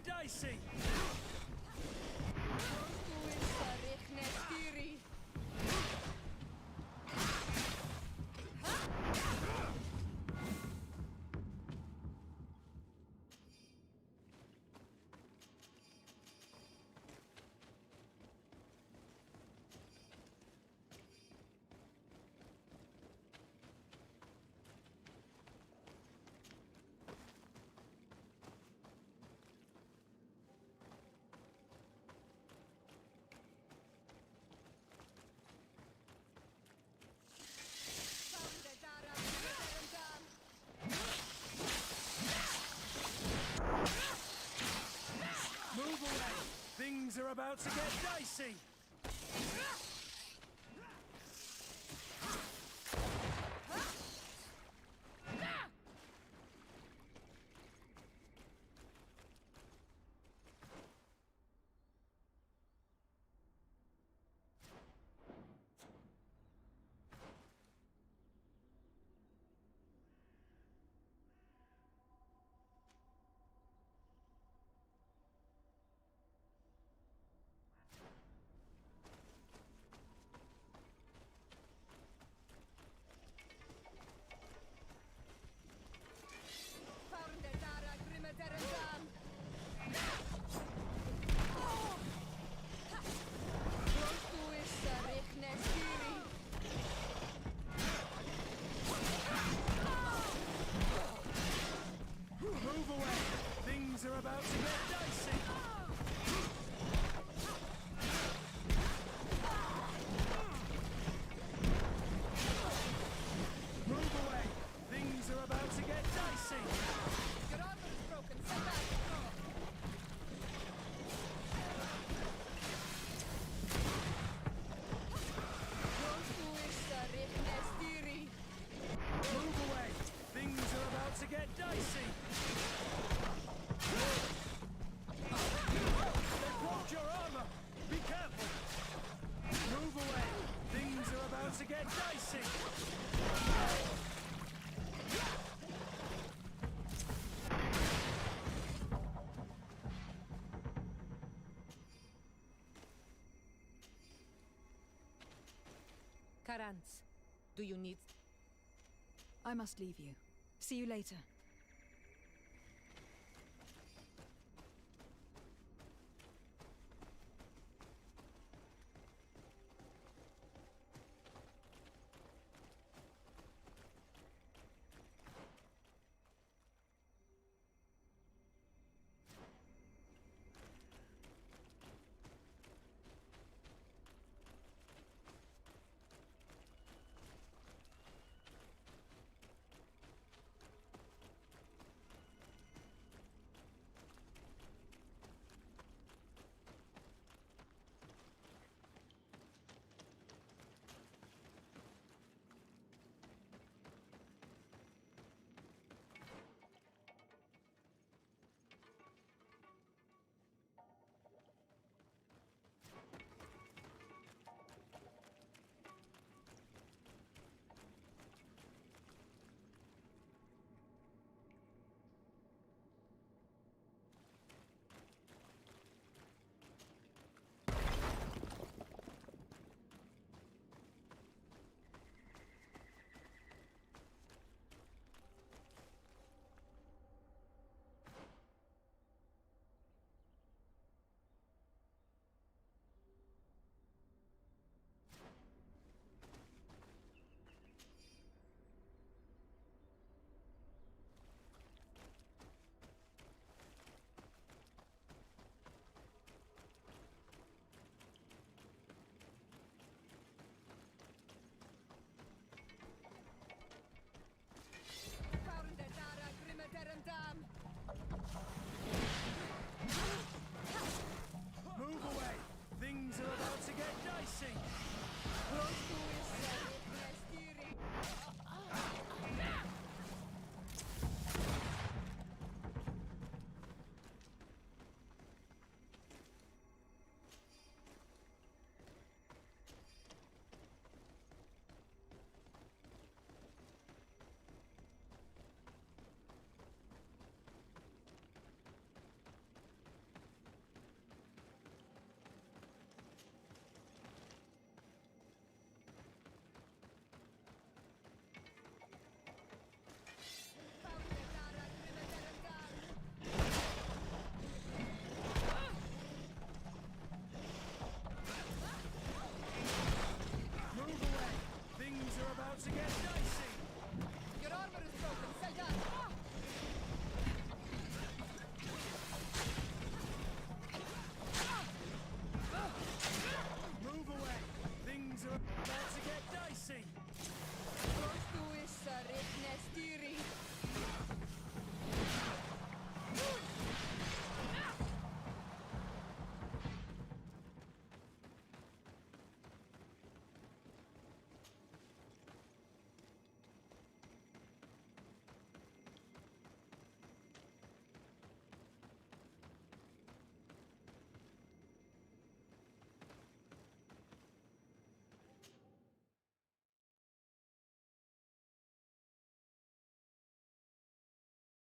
dicey! Move away! Things are about to get dicey! Move away! Things are about to get dicey! Move away! Things are about to get dicey! Your armor is broken. Step back. Move away! Things are about to get dicey! They broke your armor! Be careful! Move away! Things are about to get dicey! Karantz, do you need... I must leave you. See you later.